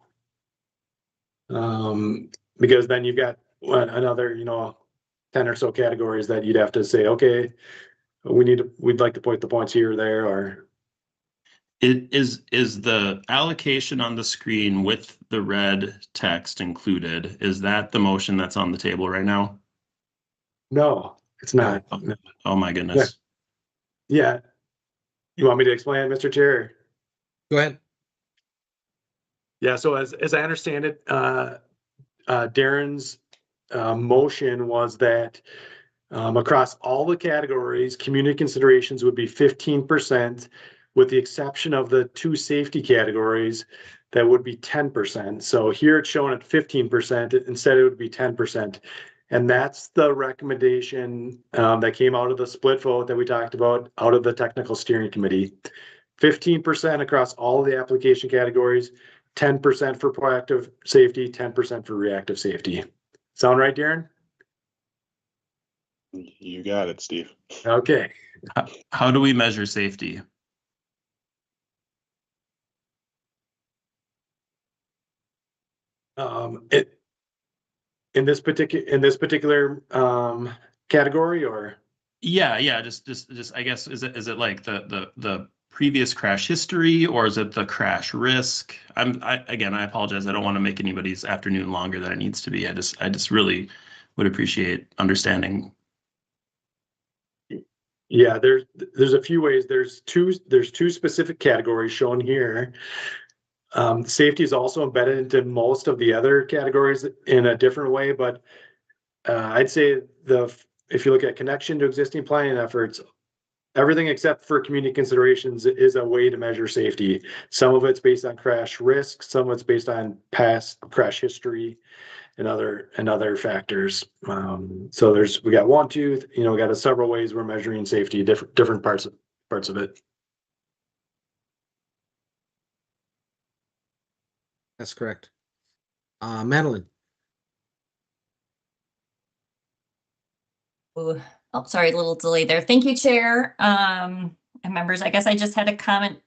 Because then you've got another, 10 or so categories that you'd have to say, okay, we'd like to put the points here or there, or. Is the allocation on the screen with the red text included? Is that the motion that's on the table right now? No, it's not. Oh my goodness. Yeah. You want me to explain, Mr. Chair? Go ahead. Yeah, so as I understand it, Darren's motion was that across all the categories, community considerations would be 15%, with the exception of the two safety categories that would be 10%. So here it's shown at 15%, instead it would be 10%. And that's the recommendation that came out of the split vote that we talked about out of the technical steering committee. 15% across all the application categories, 10% for proactive safety, 10% for reactive safety. Sound right, Darren? You got it, Steve. Okay. How do we measure safety? In this particular category, or? Yeah, just I guess is it like the previous crash history, or is it the crash risk? Again, I apologize. I don't want to make anybody's afternoon longer than it needs to be. I just really would appreciate understanding. Yeah, there's a few ways. There's two specific categories shown here. Safety is also embedded into most of the other categories in a different way, but I'd say if you look at connection to existing planning efforts, everything except for community considerations is a way to measure safety. Some of it's based on crash risk, some of it's based on past crash history and other factors. So we got one, two, we got several ways we're measuring safety, different parts of it. That's correct. Madeline. Ooh. Oh, sorry, a little delay there. Thank you, Chair. And members, I guess I just had a comment,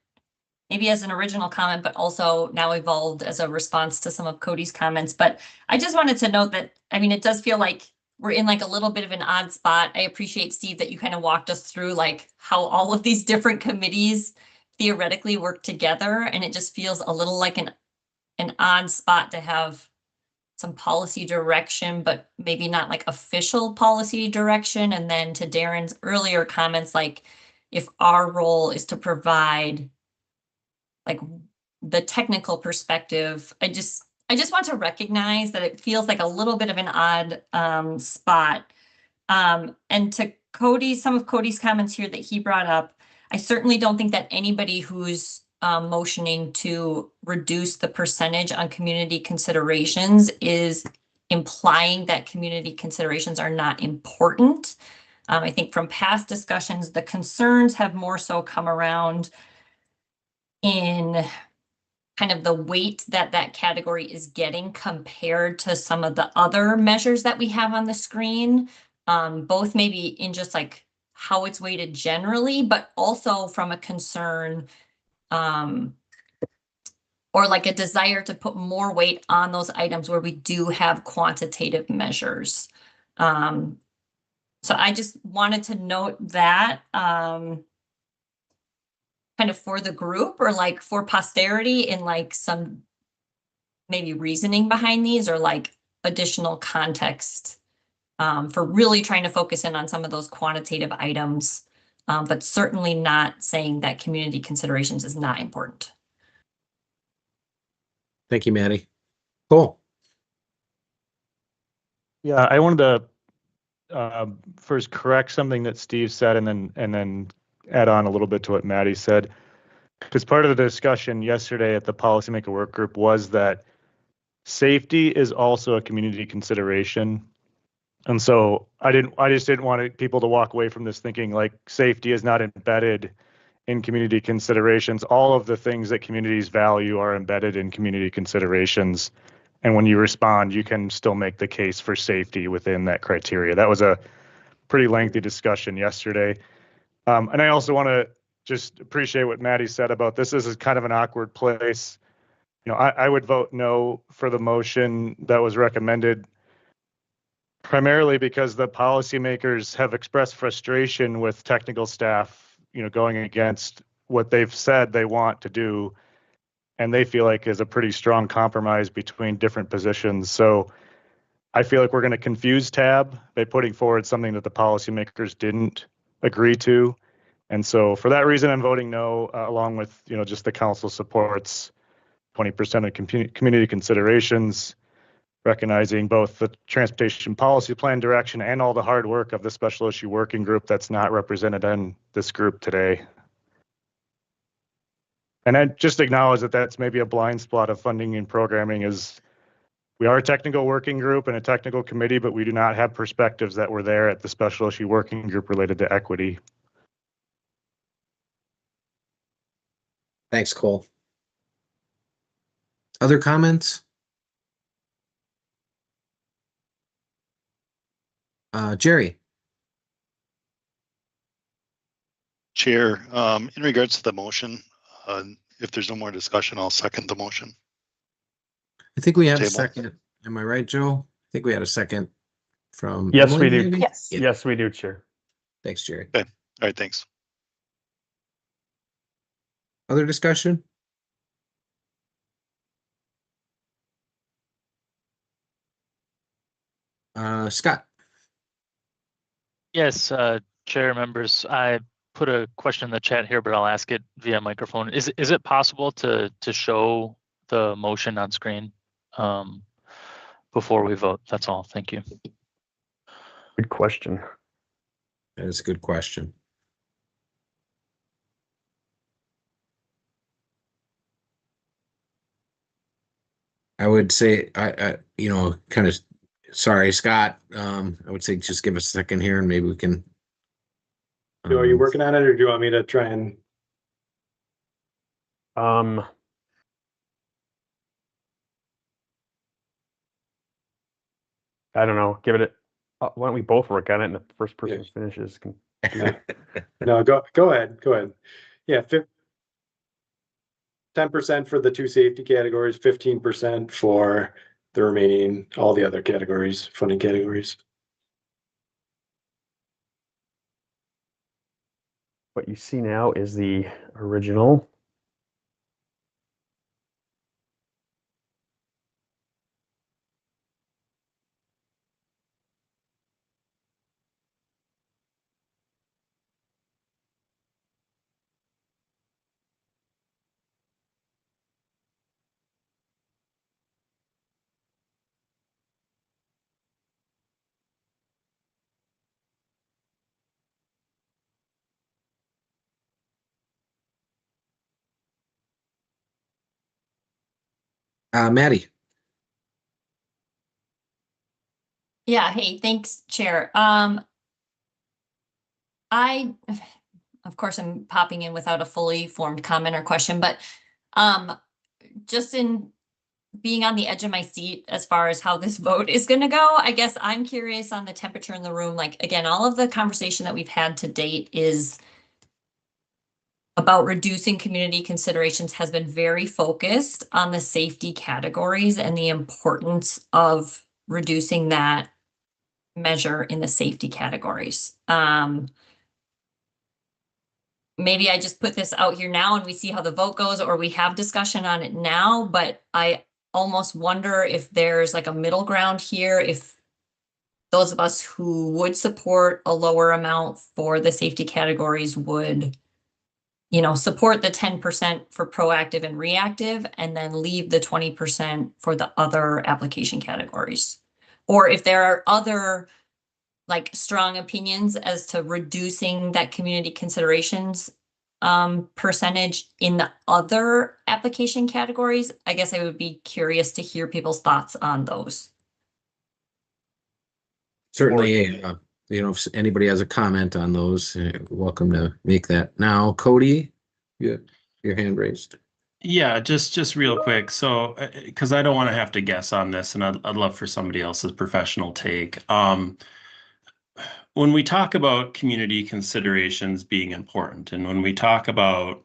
maybe as an original comment, but also now evolved as a response to some of Cody's comments. But I just wanted to note that, it does feel like we're in like a little bit of an odd spot. I appreciate, Steve, that you kind of walked us through like how all of these different committees theoretically work together. And it just feels a little like an odd spot to have some policy direction, but maybe not like official policy direction. And then to Darren's earlier comments, like if our role is to provide like the technical perspective, I just want to recognize that it feels like a little bit of an odd spot. And to Cody, some of Cody's comments here that he brought up, I certainly don't think that anybody who's motioning to reduce the percentage on community considerations is implying that community considerations are not important. I think from past discussions, the concerns have more so come around in kind of the weight that category is getting compared to some of the other measures that we have on the screen, both maybe in just like how it's weighted generally, but also from a concern or like a desire to put more weight on those items where we do have quantitative measures. So I just wanted to note that. kind of for the group or like for posterity and like some maybe reasoning behind these or like additional context for really trying to focus in on some of those quantitative items, but certainly not saying that community considerations is not important. Thank you, Maddie. Cool. Yeah, I wanted to first correct something that Steve said and then add on a little bit to what Maddie said. Because part of the discussion yesterday at the policymaker work group was that safety is also a community consideration. And so I just didn't want people to walk away from this thinking like safety is not embedded in community considerations. All of the things that communities value are embedded in community considerations. And when you respond, you can still make the case for safety within that criteria. That was a pretty lengthy discussion yesterday. And I also want to just appreciate what Maddie said about this. This is kind of an awkward place. You know, I would vote no for the motion that was recommended, primarily because the policymakers have expressed frustration with technical staff, you know, going against what they've said they want to do, and they feel like is a pretty strong compromise between different positions. So I feel like we're going to confuse TAB by putting forward something that the policymakers didn't agree to. And so for that reason, I'm voting no, along with, you know, just the council supports 20% of community considerations, recognizing both the transportation policy plan direction and all the hard work of the special issue working group that's not represented in this group today. And I just acknowledge that that's maybe a blind spot of funding and programming is we are a technical working group and a technical committee, but we do not have perspectives that were there at the special issue working group related to equity. Thanks, Cole. Other comments? Jerry. Chair, in regards to the motion, if there's no more discussion, I'll second the motion. I think we have a Table. second. Am I right, Joe? I think we had a second from. Yes, Emily, we do. maybe? Yes. Yeah. Yes, we do, Chair. Thanks, Jerry. Okay. All right, thanks. Other discussion? Scott. Yes, Chair, members, I put a question in the chat here, but I'll ask it via microphone. Is it possible to show the motion on screen before we vote? That's all. Thank you. Good question. That is a good question. I would say, you know, kind of, sorry, Scott. I would say just give us a second here and maybe we can. Are you working on it or do you want me to try and? I don't know. Give it a, why don't we both work on it and the first person who finishes can do it. No, go ahead. Yeah, 10% for the two safety categories, 15% for the remaining, all the other categories, funding categories. What you see now is the original. Maddie. Yeah, hey, thanks, Chair. I, of course, I'm popping in without a fully formed comment or question, but just in being on the edge of my seat as far as how this vote is going to go, I guess I'm curious on the temperature in the room. Like, again, all of the conversation that we've had to date is about reducing community considerations has been very focused on the safety categories and the importance of reducing that measure in the safety categories. maybe I just put this out here now and we see how the vote goes, or we have discussion on it now, but I almost wonder if there's like a middle ground here, if those of us who would support a lower amount for the safety categories would, support the 10% for proactive and reactive, and then leave the 20% for the other application categories. Or if there are other like strong opinions as to reducing that community considerations percentage in the other application categories, I guess I would be curious to hear people's thoughts on those. Certainly, if anybody has a comment on those, welcome to make that now. Cody, your hand raised. Yeah, just real quick. So, because I don't want to have to guess on this, and I'd love for somebody else's professional take. When we talk about community considerations being important, and when we talk about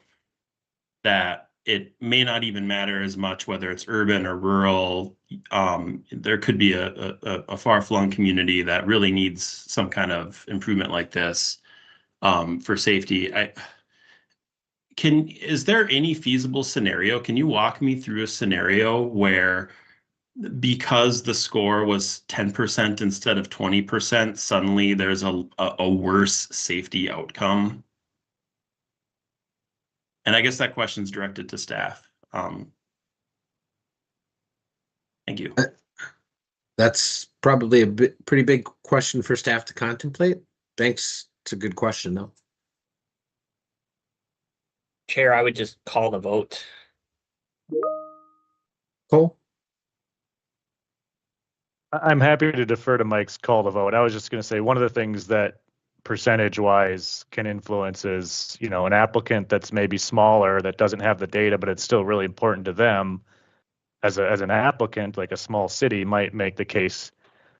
that, it may not even matter as much whether it's urban or rural. There could be a far-flung community that really needs some kind of improvement like this for safety. Is there any feasible scenario? Can you walk me through a scenario where, because the score was 10% instead of 20%, suddenly there's a worse safety outcome? And I guess that question's directed to staff. Thank you. That's probably a pretty big question for staff to contemplate. Thanks. It's a good question, though. Chair, I would just call the vote. Cole? I'm happy to defer to Mike's call to vote. I was just going to say one of the things that percentage wise can influence is, an applicant that's maybe smaller that doesn't have the data, but it's still really important to them as an applicant, like a small city might make the case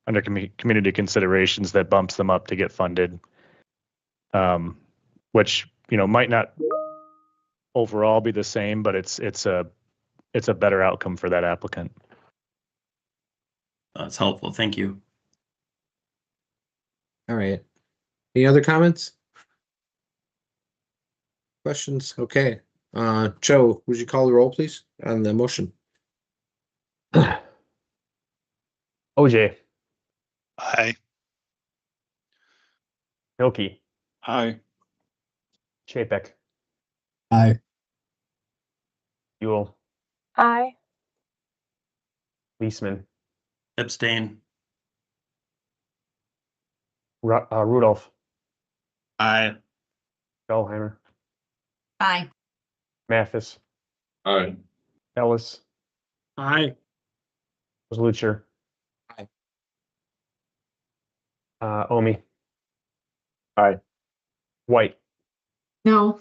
under community considerations that bumps them up to get funded. Which, might not overall be the same, but it's a better outcome for that applicant. That's helpful. Thank you. All right. Any other comments? Questions? Okay. Joe, would you call the roll, please, on the motion? OJ. Aye. Hilke. Aye. Chapek. Aye. Ewell. Aye. Leisman. Abstain. Rudolph. Aye. Bellheimer. Aye. Mathis. Aye. Ellis. Aye. Lucher. Aye. Omi. Aye. White. No.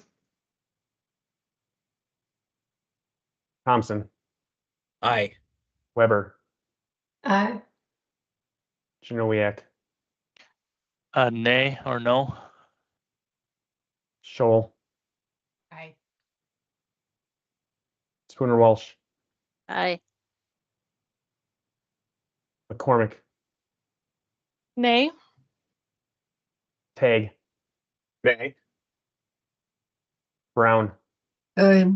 Thompson. Aye. Weber. Aye. Janowiak. Nay or no? Scholl. Aye. Spooner Walsh. Aye. McCormick. Nay. Tag. Nay. Brown. Aye.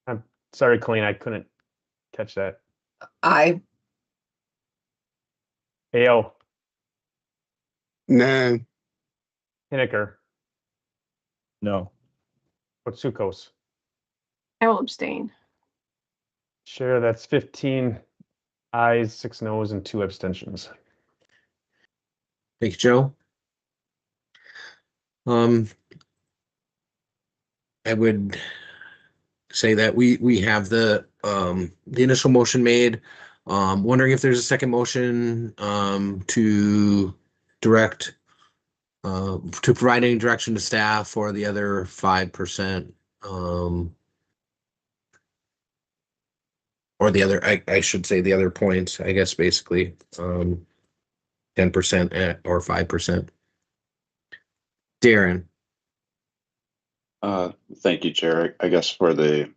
I'm sorry, Colleen, I couldn't catch that. Aye. AO. Nay. Hineker. No. Watsukos. I will abstain. Sure, that's 15 ayes, 6 noes, and 2 abstentions. Thank you, Joe. I would say that we have the initial motion made. Wondering if there's a second motion to direct to provide any direction to staff for the other 5%, or the other, I should say the other points, I guess, basically 10% or 5%. Darren. Thank you, Chair. I guess for the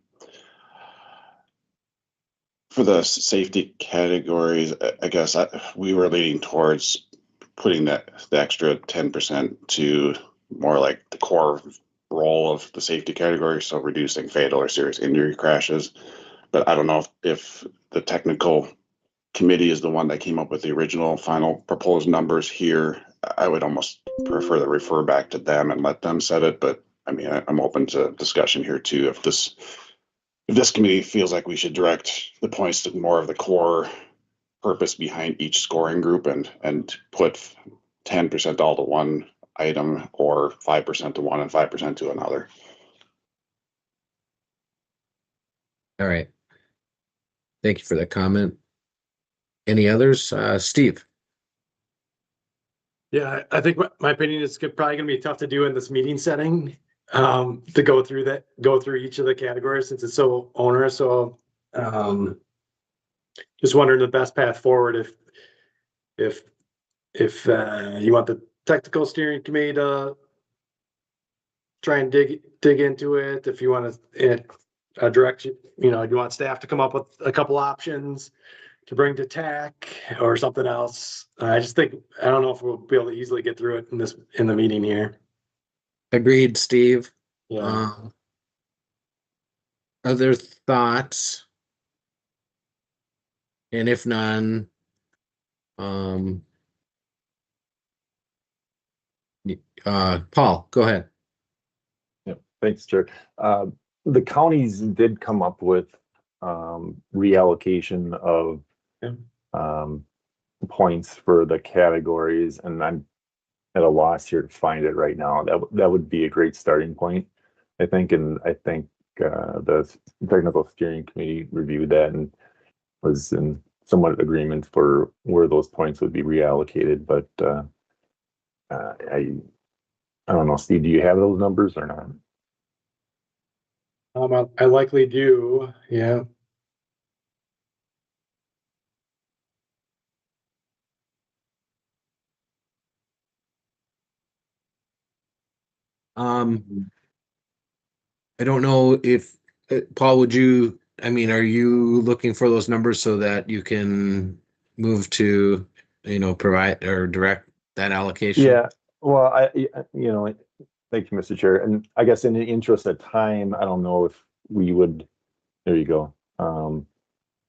safety categories, I guess we were leaning towards putting the extra 10% to more like the core role of the safety category, so reducing fatal or serious injury crashes. But I don't know if the technical committee is the one that came up with the original final proposed numbers here. I would almost prefer to refer back to them and let them set it, but I mean, I'm open to discussion here too. If this committee feels like we should direct the points to more of the core purpose behind each scoring group and put 10% all to one item or 5% to one and 5% to another. All right. Thank you for that comment. Any others? Steve? Yeah, I think my opinion is probably gonna be tough to do in this meeting setting, to go through each of the categories since it's so onerous. So, just wondering the best path forward if you want the technical steering committee to try and dig into it, if you want to direct, you want staff to come up with a couple options to bring to TAC or something else. I don't know if we'll be able to easily get through it in the meeting here. Agreed, Steve. Yeah. Other thoughts? And if none, Paul, go ahead. Yeah, thanks, Chair. The counties did come up with reallocation of points for the categories, and I'm at a loss here to find it right now. That would be a great starting point, I think, and I think the technical steering committee reviewed that and was in somewhat agreement for where those points would be reallocated. But I don't know, Steve, do you have those numbers or not? I likely do. Yeah. I don't know if Paul, are you looking for those numbers so that you can move to, provide or direct that allocation? Yeah, well, thank you, Mr. Chair. And I guess in the interest of time, I don't know if we would, there you go.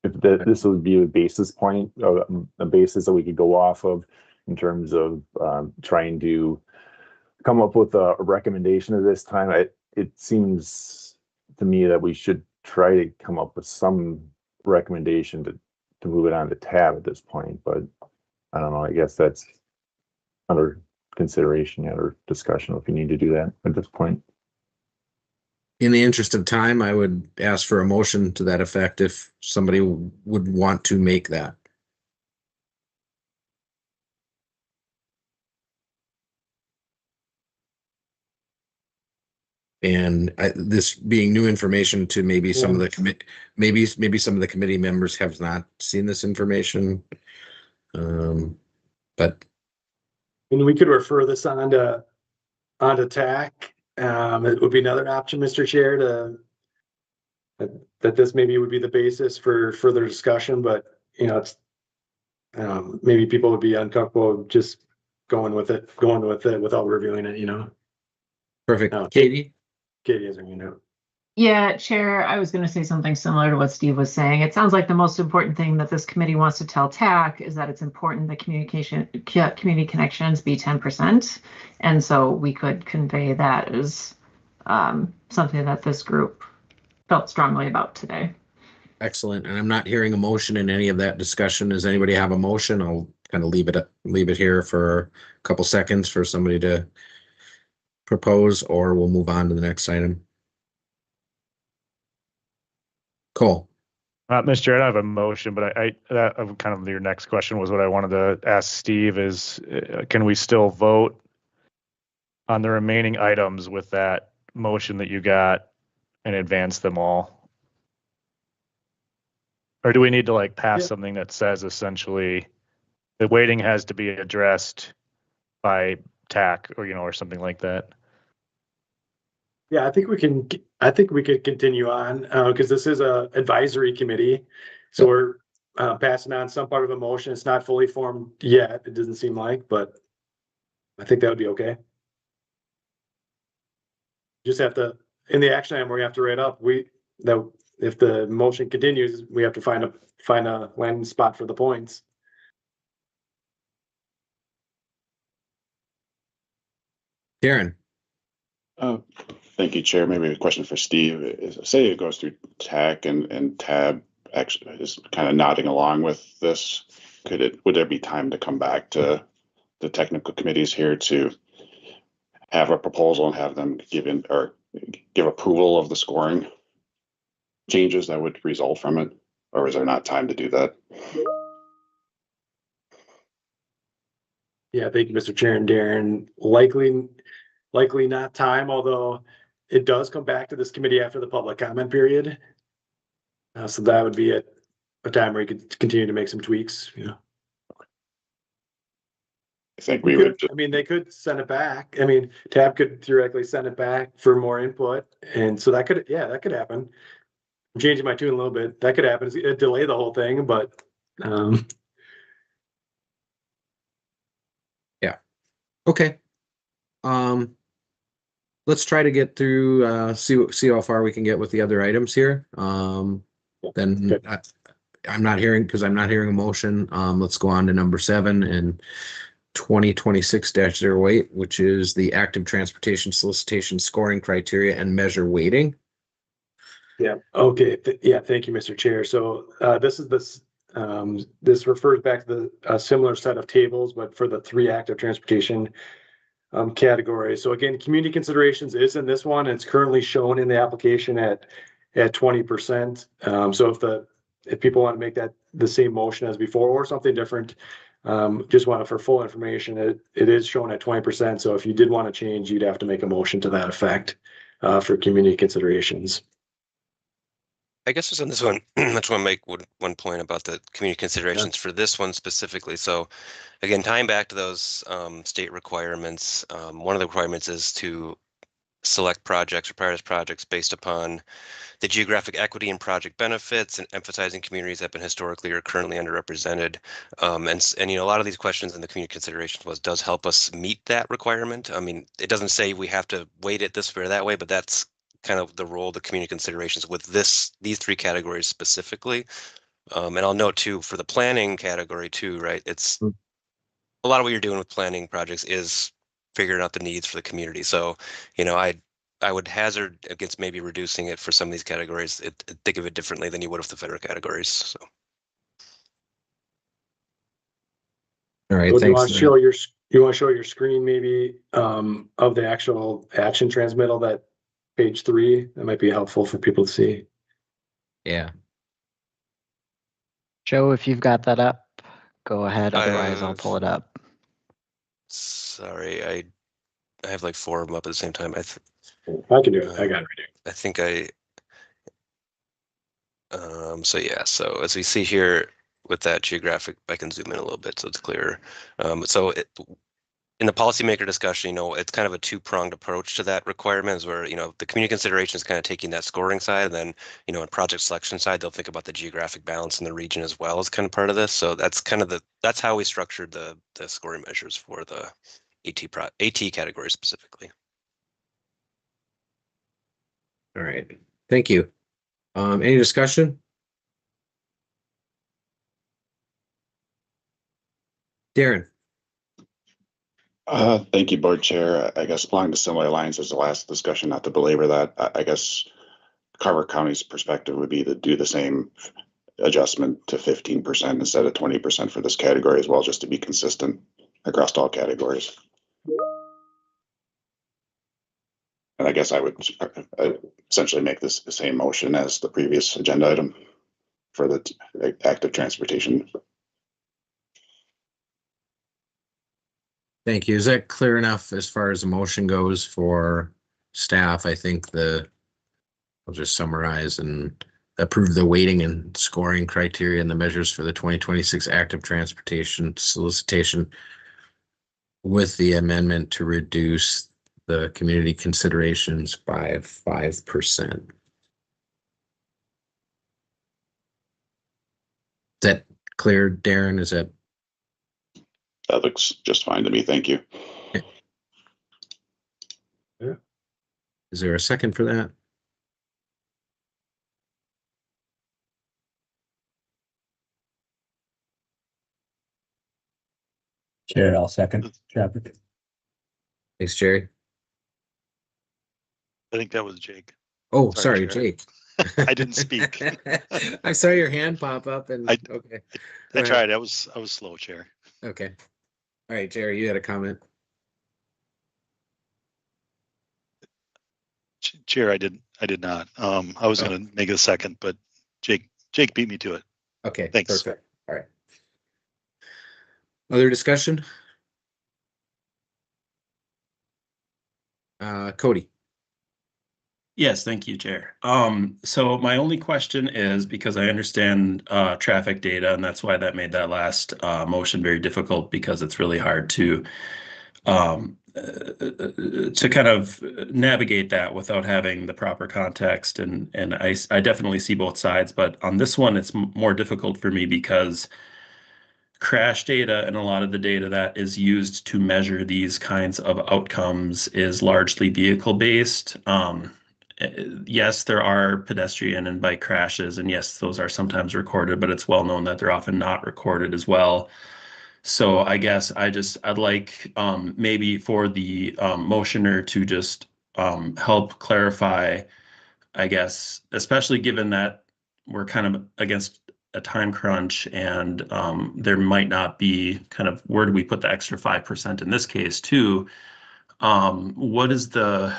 If this would be a basis point, a basis that we could go off of in terms of trying to come up with a recommendation at this time. It seems to me that we should try to come up with some recommendation to move it on to tab at this point, but I don't know, I guess that's under consideration yet or discussion if you need to do that at this point. In the interest of time, I would ask for a motion to that effect if somebody would want to make that. And this being new information to maybe some of the maybe some of the committee members have not seen this information. But And we could refer this onto TAC. It would be another option, Mr. Chair, that this maybe would be the basis for further discussion, but it's maybe people would be uncomfortable just going with it without reviewing it. Perfect. Katie has her hand up. Yeah, Chair, I was going to say something similar to what Steve was saying. It sounds like the most important thing that this committee wants to tell TAC is that it's important that community connections be 10%. And so we could convey that as something that this group felt strongly about today. Excellent. And I'm not hearing a motion in any of that discussion. Does anybody have a motion? I'll kind of leave it here for a couple seconds for somebody to propose, or we'll move on to the next item. Cole. Mr. Chair, I have a motion, but that kind of your next question was what I wanted to ask Steve is, can we still vote on the remaining items with that motion that you got and advance them all? Or do we need to pass something that says essentially the weighting has to be addressed by TAC or something like that? Yeah, I think we could continue on because this is a advisory committee. So we're passing on some part of a motion. It's not fully formed yet. It doesn't seem like, but I think that would be okay. just have to, in the action item, we have to write up, that if the motion continues, we have to find a landing spot for the points. Darren. Thank you, Chair. Maybe a question for Steve. Say it goes through TAC and TAB actually is kind of nodding along with this. Would there be time to come back to the technical committees here to have a proposal and have them give approval of the scoring changes that would result from it? Or is there not time to do that? Yeah, thank you, Mr. Chair and Darren. Likely not time, although it does come back to this committee after the public comment period. So that would be a time where you could continue to make some tweaks. Yeah. I think we would. I mean, they could send it back. I mean, TAB could theoretically send it back for more input, and so that could happen. I'm changing my tune a little bit. That could happen. It'd delay the whole thing, but yeah. Okay. Let's try to get through, see how far we can get with the other items here. Then I'm not hearing a motion. Let's go on to number 7 and 2026-08, which is the active transportation solicitation scoring criteria and measure weighting. Yeah. Okay. Yeah. Thank you, Mr. Chair. So this refers back to the similar set of tables, but for the 3 active transportation categories. So again, community considerations is in this one. It's currently shown in the application at 20%. So if people want to make that the same motion as before or something different, just want to, for full information, it is shown at 20%. So if you did want to change, you'd have to make a motion to that effect for community considerations. I guess just on this one, I just want to make one point about the community considerations for this one specifically. So again, tying back to those state requirements, one of the requirements is to select projects or prioritize projects based upon the geographic equity and project benefits and emphasizing communities that have been historically or currently underrepresented. And a lot of these questions in the community considerations does help us meet that requirement. I mean, it doesn't say we have to weight it this way or that way, but that's kind of the role of the community considerations with these 3 categories specifically. And I'll note too, for the planning category too, right? It's a lot of what you're doing with planning projects is figuring out the needs for the community. So, I would hazard against maybe reducing it for some of these categories. Think of it differently than you would with the federal categories. So. All right. So thanks. You want to show your screen maybe of the actual action transmittal, that page 3? That might be helpful for people to see. Yeah. Joe, if you've got that up, go ahead. Otherwise, I'll pull it up. Sorry, I have like 4 of them up at the same time. I can do it. I got it right here. I think so as we see here with that geographic, I can zoom in a little bit so it's clearer. In the policymaker discussion, it's kind of a 2-pronged approach to that requirement, is where, the community consideration is kind of taking that scoring side, and then, in project selection side, they'll think about the geographic balance in the region as well as kind of part of this. So that's kind of that's how we structured the scoring measures for the AT category specifically. All right. Thank you. Any discussion? Darren. Thank you, Board Chair. I guess along the similar lines as the last discussion, not to belabor that, I guess Carver County's perspective would be to do the same adjustment to 15% instead of 20% for this category as well, just to be consistent across all categories. And I guess I would essentially make this the same motion as the previous agenda item for the active transportation. Thank you. Is that clear enough as far as the motion goes for staff? I think I'll just summarize and approve the weighting and scoring criteria and the measures for the 2026 active transportation solicitation with the amendment to reduce the community considerations by 5%. Is that clear, Darren? That looks just fine to me. Thank you. Yeah. Is there a second for that? Chair, I'll second traffic. Thanks, Jerry. I think that was Jake. Oh, sorry, Chair. Jake. I didn't speak. I saw your hand pop up and I okay. I tried. I was slow, Chair. Okay. All right, Jerry, you had a comment. Chair, I did not. I was going to make a second, but Jake beat me to it. Okay, Thanks. perfect. All right. Other discussion? Cody. Yes, thank you, Chair. So my only question is, because I understand traffic data, and that's why that made that last motion very difficult, because it's really hard to kind of navigate that without having the proper context. And I definitely see both sides, but on this one, it's more difficult for me because crash data and a lot of the data that is used to measure these kinds of outcomes is largely vehicle based. Yes, there are pedestrian and bike crashes, and yes, those are sometimes recorded, but it's well known that they're often not recorded as well. So I guess I'd like maybe for the motioner to just help clarify, I guess, especially given that we're kind of against a time crunch and there might not be kind of where do we put the extra 5% in this case too? What is the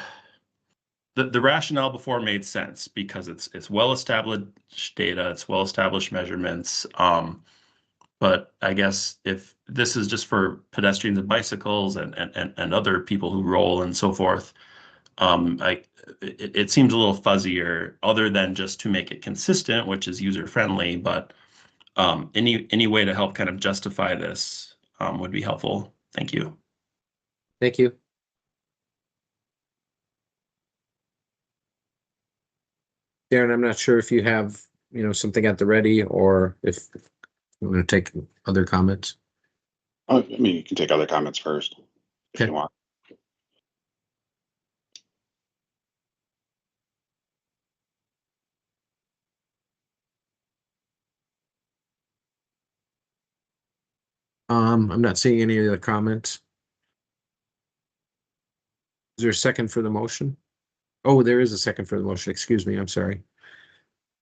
rationale before made sense because it's well-established data, it's well-established measurements. But I guess if this is just for pedestrians and bicycles and other people who roll and so forth, it seems a little fuzzier other than just to make it consistent, which is user-friendly, but any way to help kind of justify this would be helpful. Thank you. Thank you. Darren, I'm not sure if you have, something at the ready or if you want to take other comments. I mean, you can take other comments first if you want. I'm not seeing any other comments. Is there a second for the motion? Oh, there is a second for the motion. Excuse me. I'm sorry.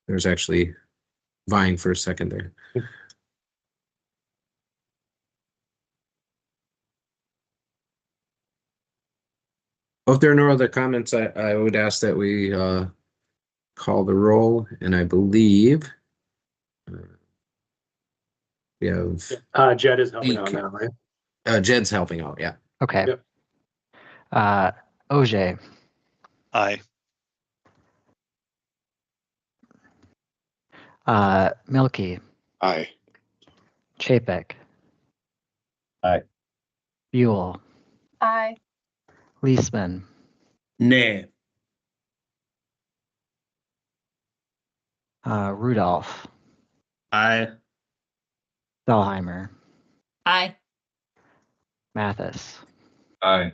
There's actually vying for a second there. If there are no other comments, I would ask that we call the roll, and I believe we have Jed is helping out now, right? Jed's helping out, yeah. Okay. Yep. OJ, Aye. Milky, Aye. Chapek, Aye. Buell, Aye. Leisman, Nay. Rudolph, Aye. Dahlheimer, Aye. Mathis, Aye.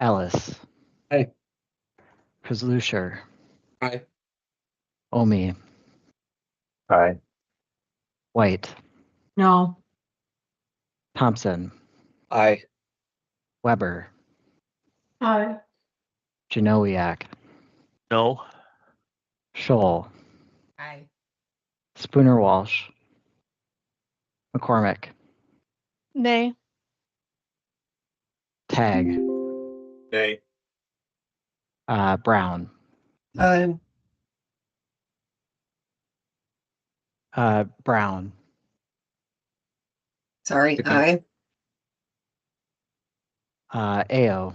Ellis, Aye. Kozlusher, Aye. Omi, Aye. White, No. Thompson, Aye. Weber, Aye. Janowiak, No. Scholl, Aye. Spooner Walsh, McCormick, Nay. Tag, Nay. Brown, Aye. Brown, Sorry, Okay. aye. Ao,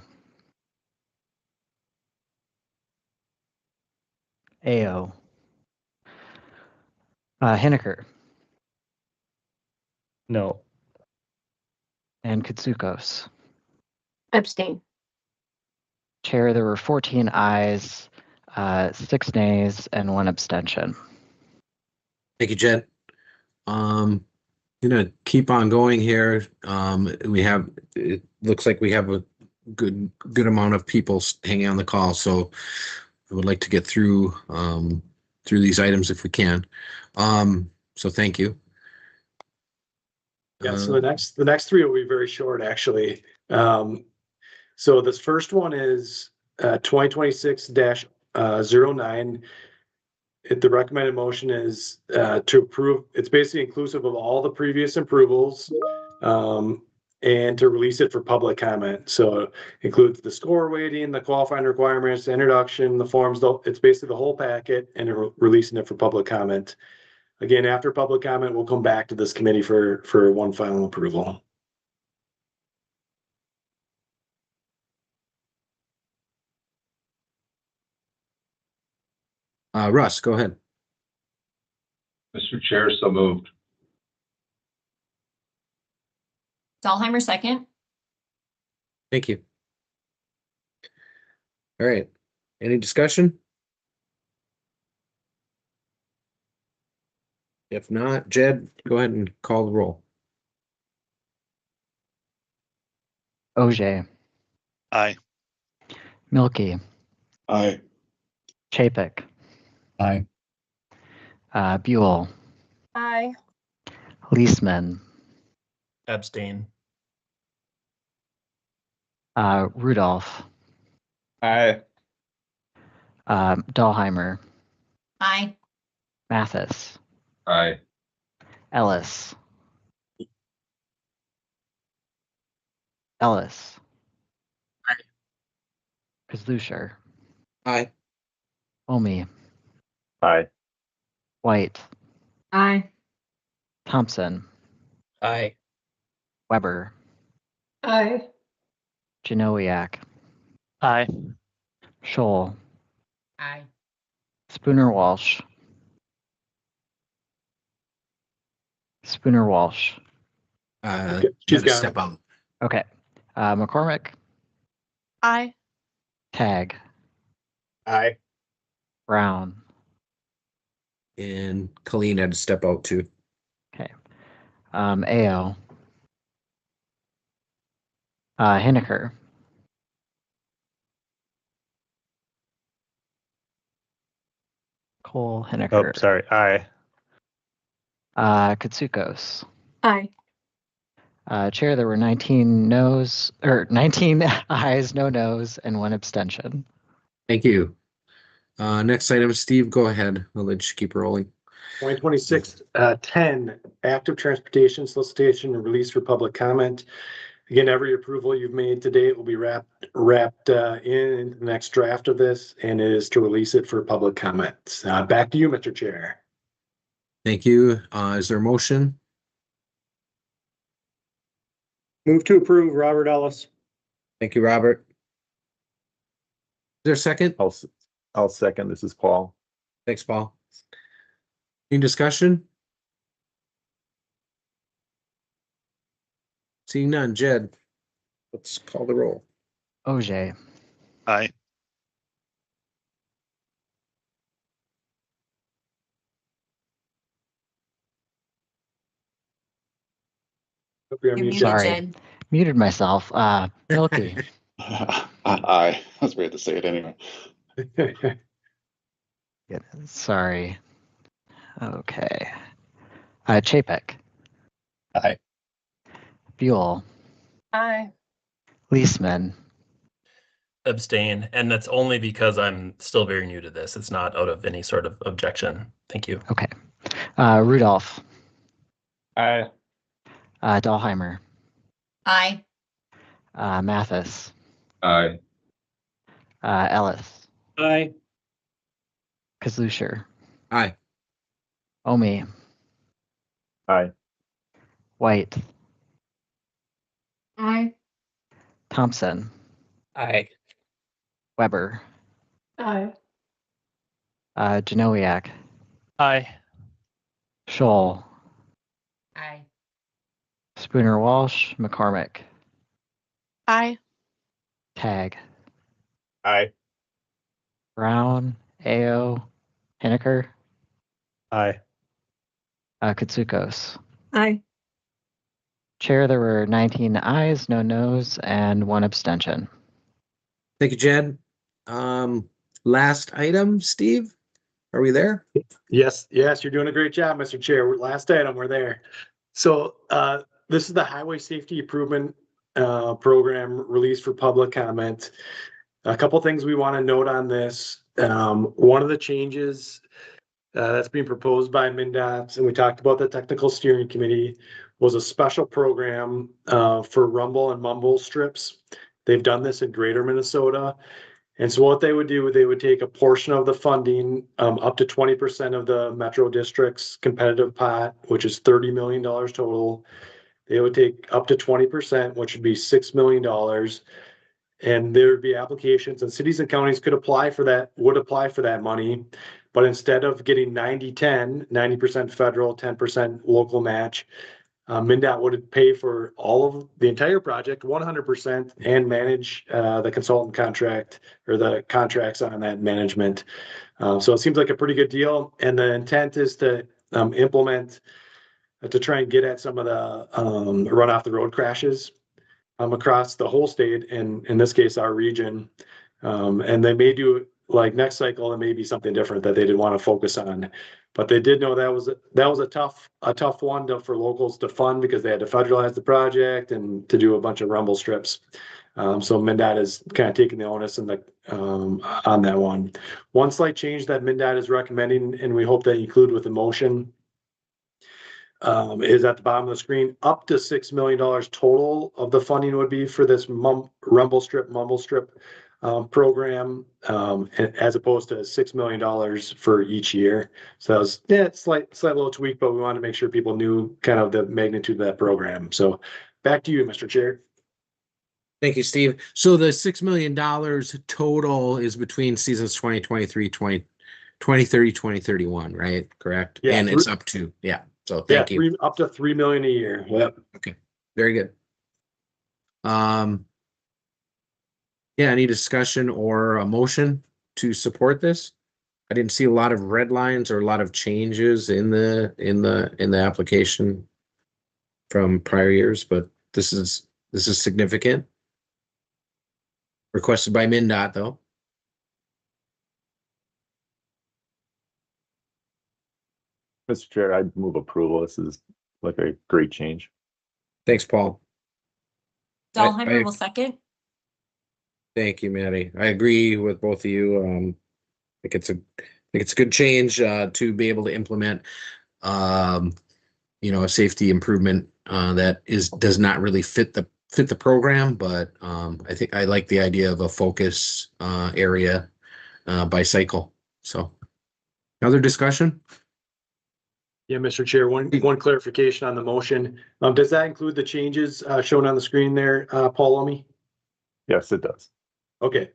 Henniker, No. and Katsukos. Abstain. Chair, there were 14 ayes, 6 nays, and 1 abstention. Thank you, Jed. Gonna keep on going here. It looks like we have good amount of people hanging on the call, so I would like to get through these items if we can. So thank you. Yeah, so the next three will be very short, actually. So this first one is 2026-09. The recommended motion is to approve. It's basically inclusive of all the previous approvals, and to release it for public comment. So it includes the score weighting, the qualifying requirements, the introduction, the forms. It's basically the whole packet, and releasing it for public comment. Again, after public comment, we'll come back to this committee for one final approval. Russ, go ahead. Mr. Chair, so moved. Dahlheimer, second. Thank you. All right. Any discussion? If not, Jed, go ahead and call the roll. Ogier, Aye. Milky, Aye. Chapik, Aye. Buell, Aye. Leisman, Abstain. Rudolph, Aye. Dahlheimer, Aye. Mathis, Aye. Ellis, Kazlusher, Aye. Omi, Aye. White, Aye. Thompson, Aye. Weber, Aye. Janowiak, Aye. Scholl, Aye. Spooner Walsh. Spooner Walsh. Okay, she's gotta got step out. Okay. McCormick, Aye. Tag, Aye. Brown. And Colleen had to step out too. Okay. AO. Hinneker. Cole Oh, Hinneker. sorry. Aye. Katsukos. Aye. Chair, there were 19 noes, or 19 ayes, no noes, and 1 abstention. Thank you. Next item, Steve, go ahead. I'll let you keep rolling. 2026-10, active transportation solicitation and release for public comment. Again, every approval you've made to date will be wrapped in the next draft of this, and it is to release it for public comment. Back to you, Mr. Chair. Thank you. Is there a motion? Move to approve, Robert Ellis. Thank you, Robert. Is there a second? I'll second. This is Paul. Thanks, Paul. Any discussion? Seeing none, Jed, let's call the roll. Ogier. Aye. You're muted, Sorry. Jed. Muted myself. Milky. Aye. I was ready to say it anyway. Sorry. Okay. Chapik. Aye. Buell. Aye. Leisman. Abstain, and that's only because I'm still very new to this. It's not out of any sort of objection. Thank you. Okay. Rudolph. Aye. Dahlheimer. Aye. Mathis. Aye. Ellis. Aye. Kazlusher. Aye. Omi. Aye. White. Aye. Thompson. Aye. Weber. Aye. Janowiak. Aye. Scholl. Aye. Spooner Walsh. McCormick. Aye. Tag. Aye. Brown. AO. Hinneker. Aye. Katsukos. Aye. Chair, there were 19 ayes, no nos, and 1 abstention. Thank you, Jed. Last item, Steve, are we there? Yes, you're doing a great job, Mr. Chair. Last item, we're there. So this is the Highway Safety Improvement Program released for public comment. A couple things we want to note on this. One of the changes that's being proposed by MnDOT, and we talked about the technical steering committee, was a special program for rumble and mumble strips. They've done this in greater Minnesota. And so what they would do, they would take a portion of the funding, up to 20% of the Metro District's competitive pot, which is $30 million total. They would take up to 20%, which would be $6 million. And there would be applications, and cities and counties could apply for that, would apply for that money. But instead of getting 90-10, 90% federal, 10% local match, MnDOT would pay for all of the entire project, 100%, and manage the consultant contract or the contracts on that management. So it seems like a pretty good deal. And the intent is to implement, to try and get at some of the run off the road crashes across the whole state, and in this case, our region. And they may do, like next cycle, it may be something different that they didn't want to focus on. But they did know that was a tough one for locals to fund, because they had to federalize the project and to do a bunch of rumble strips. So MnDOT is kind of taking the onus on that one. One slight change that MnDOT is recommending, and we hope that include with the motion, is at the bottom of the screen. Up to $6 million total of the funding would be for this rumble strip, mumble strip program, as opposed to $6 million for each year. So it's slight little tweak, but we wanted to make sure people knew kind of the magnitude of that program. So back to you, Mr. Chair. Thank you, Steve. So the $6 million total is between seasons 2023, 2030, 2031, right? Correct? Yeah, and it's up to, yeah. So thank you. Up to $3 million a year. Yep. Okay, very good. Yeah, any discussion or a motion to support this? I didn't see a lot of red lines or a lot of changes in the application from prior years, but this is significant. Requested by MnDOT though. Mr. Chair, I'd move approval. This is like a great change. Thanks, Paul. Dahlheimer will second. Thank you, Maddie. I agree with both of you. I think it's a good change to be able to implement, a safety improvement that does not really fit the program, but I think I like the idea of a focus area by cycle. So, another discussion? Yeah, Mr. Chair, one clarification on the motion. Does that include the changes shown on the screen there, Paul Omi? Yes, it does. Okay.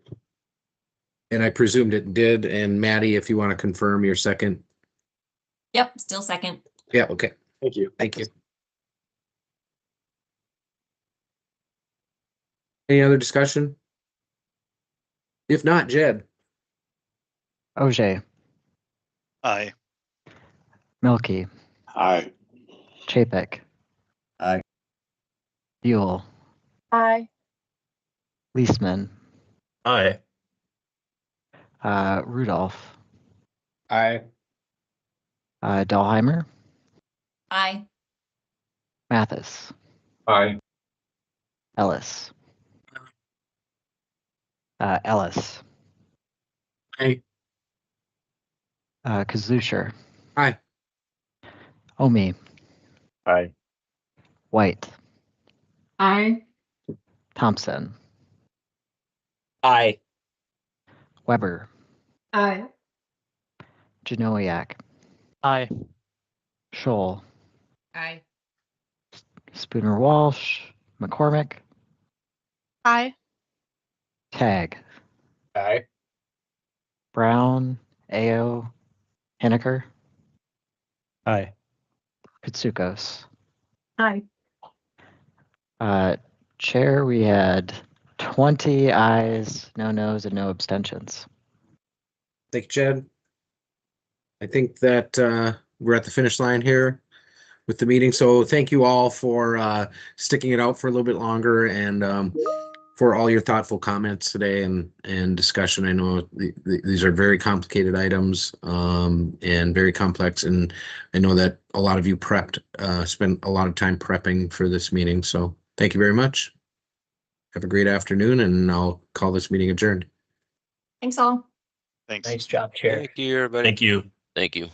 And I presumed it did. And Maddie, if you want to confirm your second. Yep, still second. Yeah, okay. Thank you. Thank you. Any other discussion? If not, Jed. Auger, Aye. Milky, Aye. Chapek. Aye. Buell, Aye. Leisman, Aye. Rudolph, Aye. Dahlheimer, Aye. Mathis, Aye. Ellis. Ellis. Aye. Kazusher. Aye. Omi. Aye. White. Aye. Thompson. Aye. Weber. Aye. Janowiak. Aye. Scholl. Aye. Spooner Walsh. McCormick. Aye. Tag. Aye. Brown. Ao. Henniker. Aye. Kutsukos. Aye. Chair, we had 20 ayes, no nos, and no abstentions. Thank you, Jed. I think that we're at the finish line here. with the meeting. So thank you all for sticking it out for a little bit longer and for all your thoughtful comments today and discussion. I know these are very complicated items and very complex, and I know that a lot of you spent a lot of time prepping for this meeting. So thank you very much. Have a great afternoon, and I'll call this meeting adjourned. Thanks all. Thanks. Nice job, Chair. Thank you, everybody. Thank you. Thank you.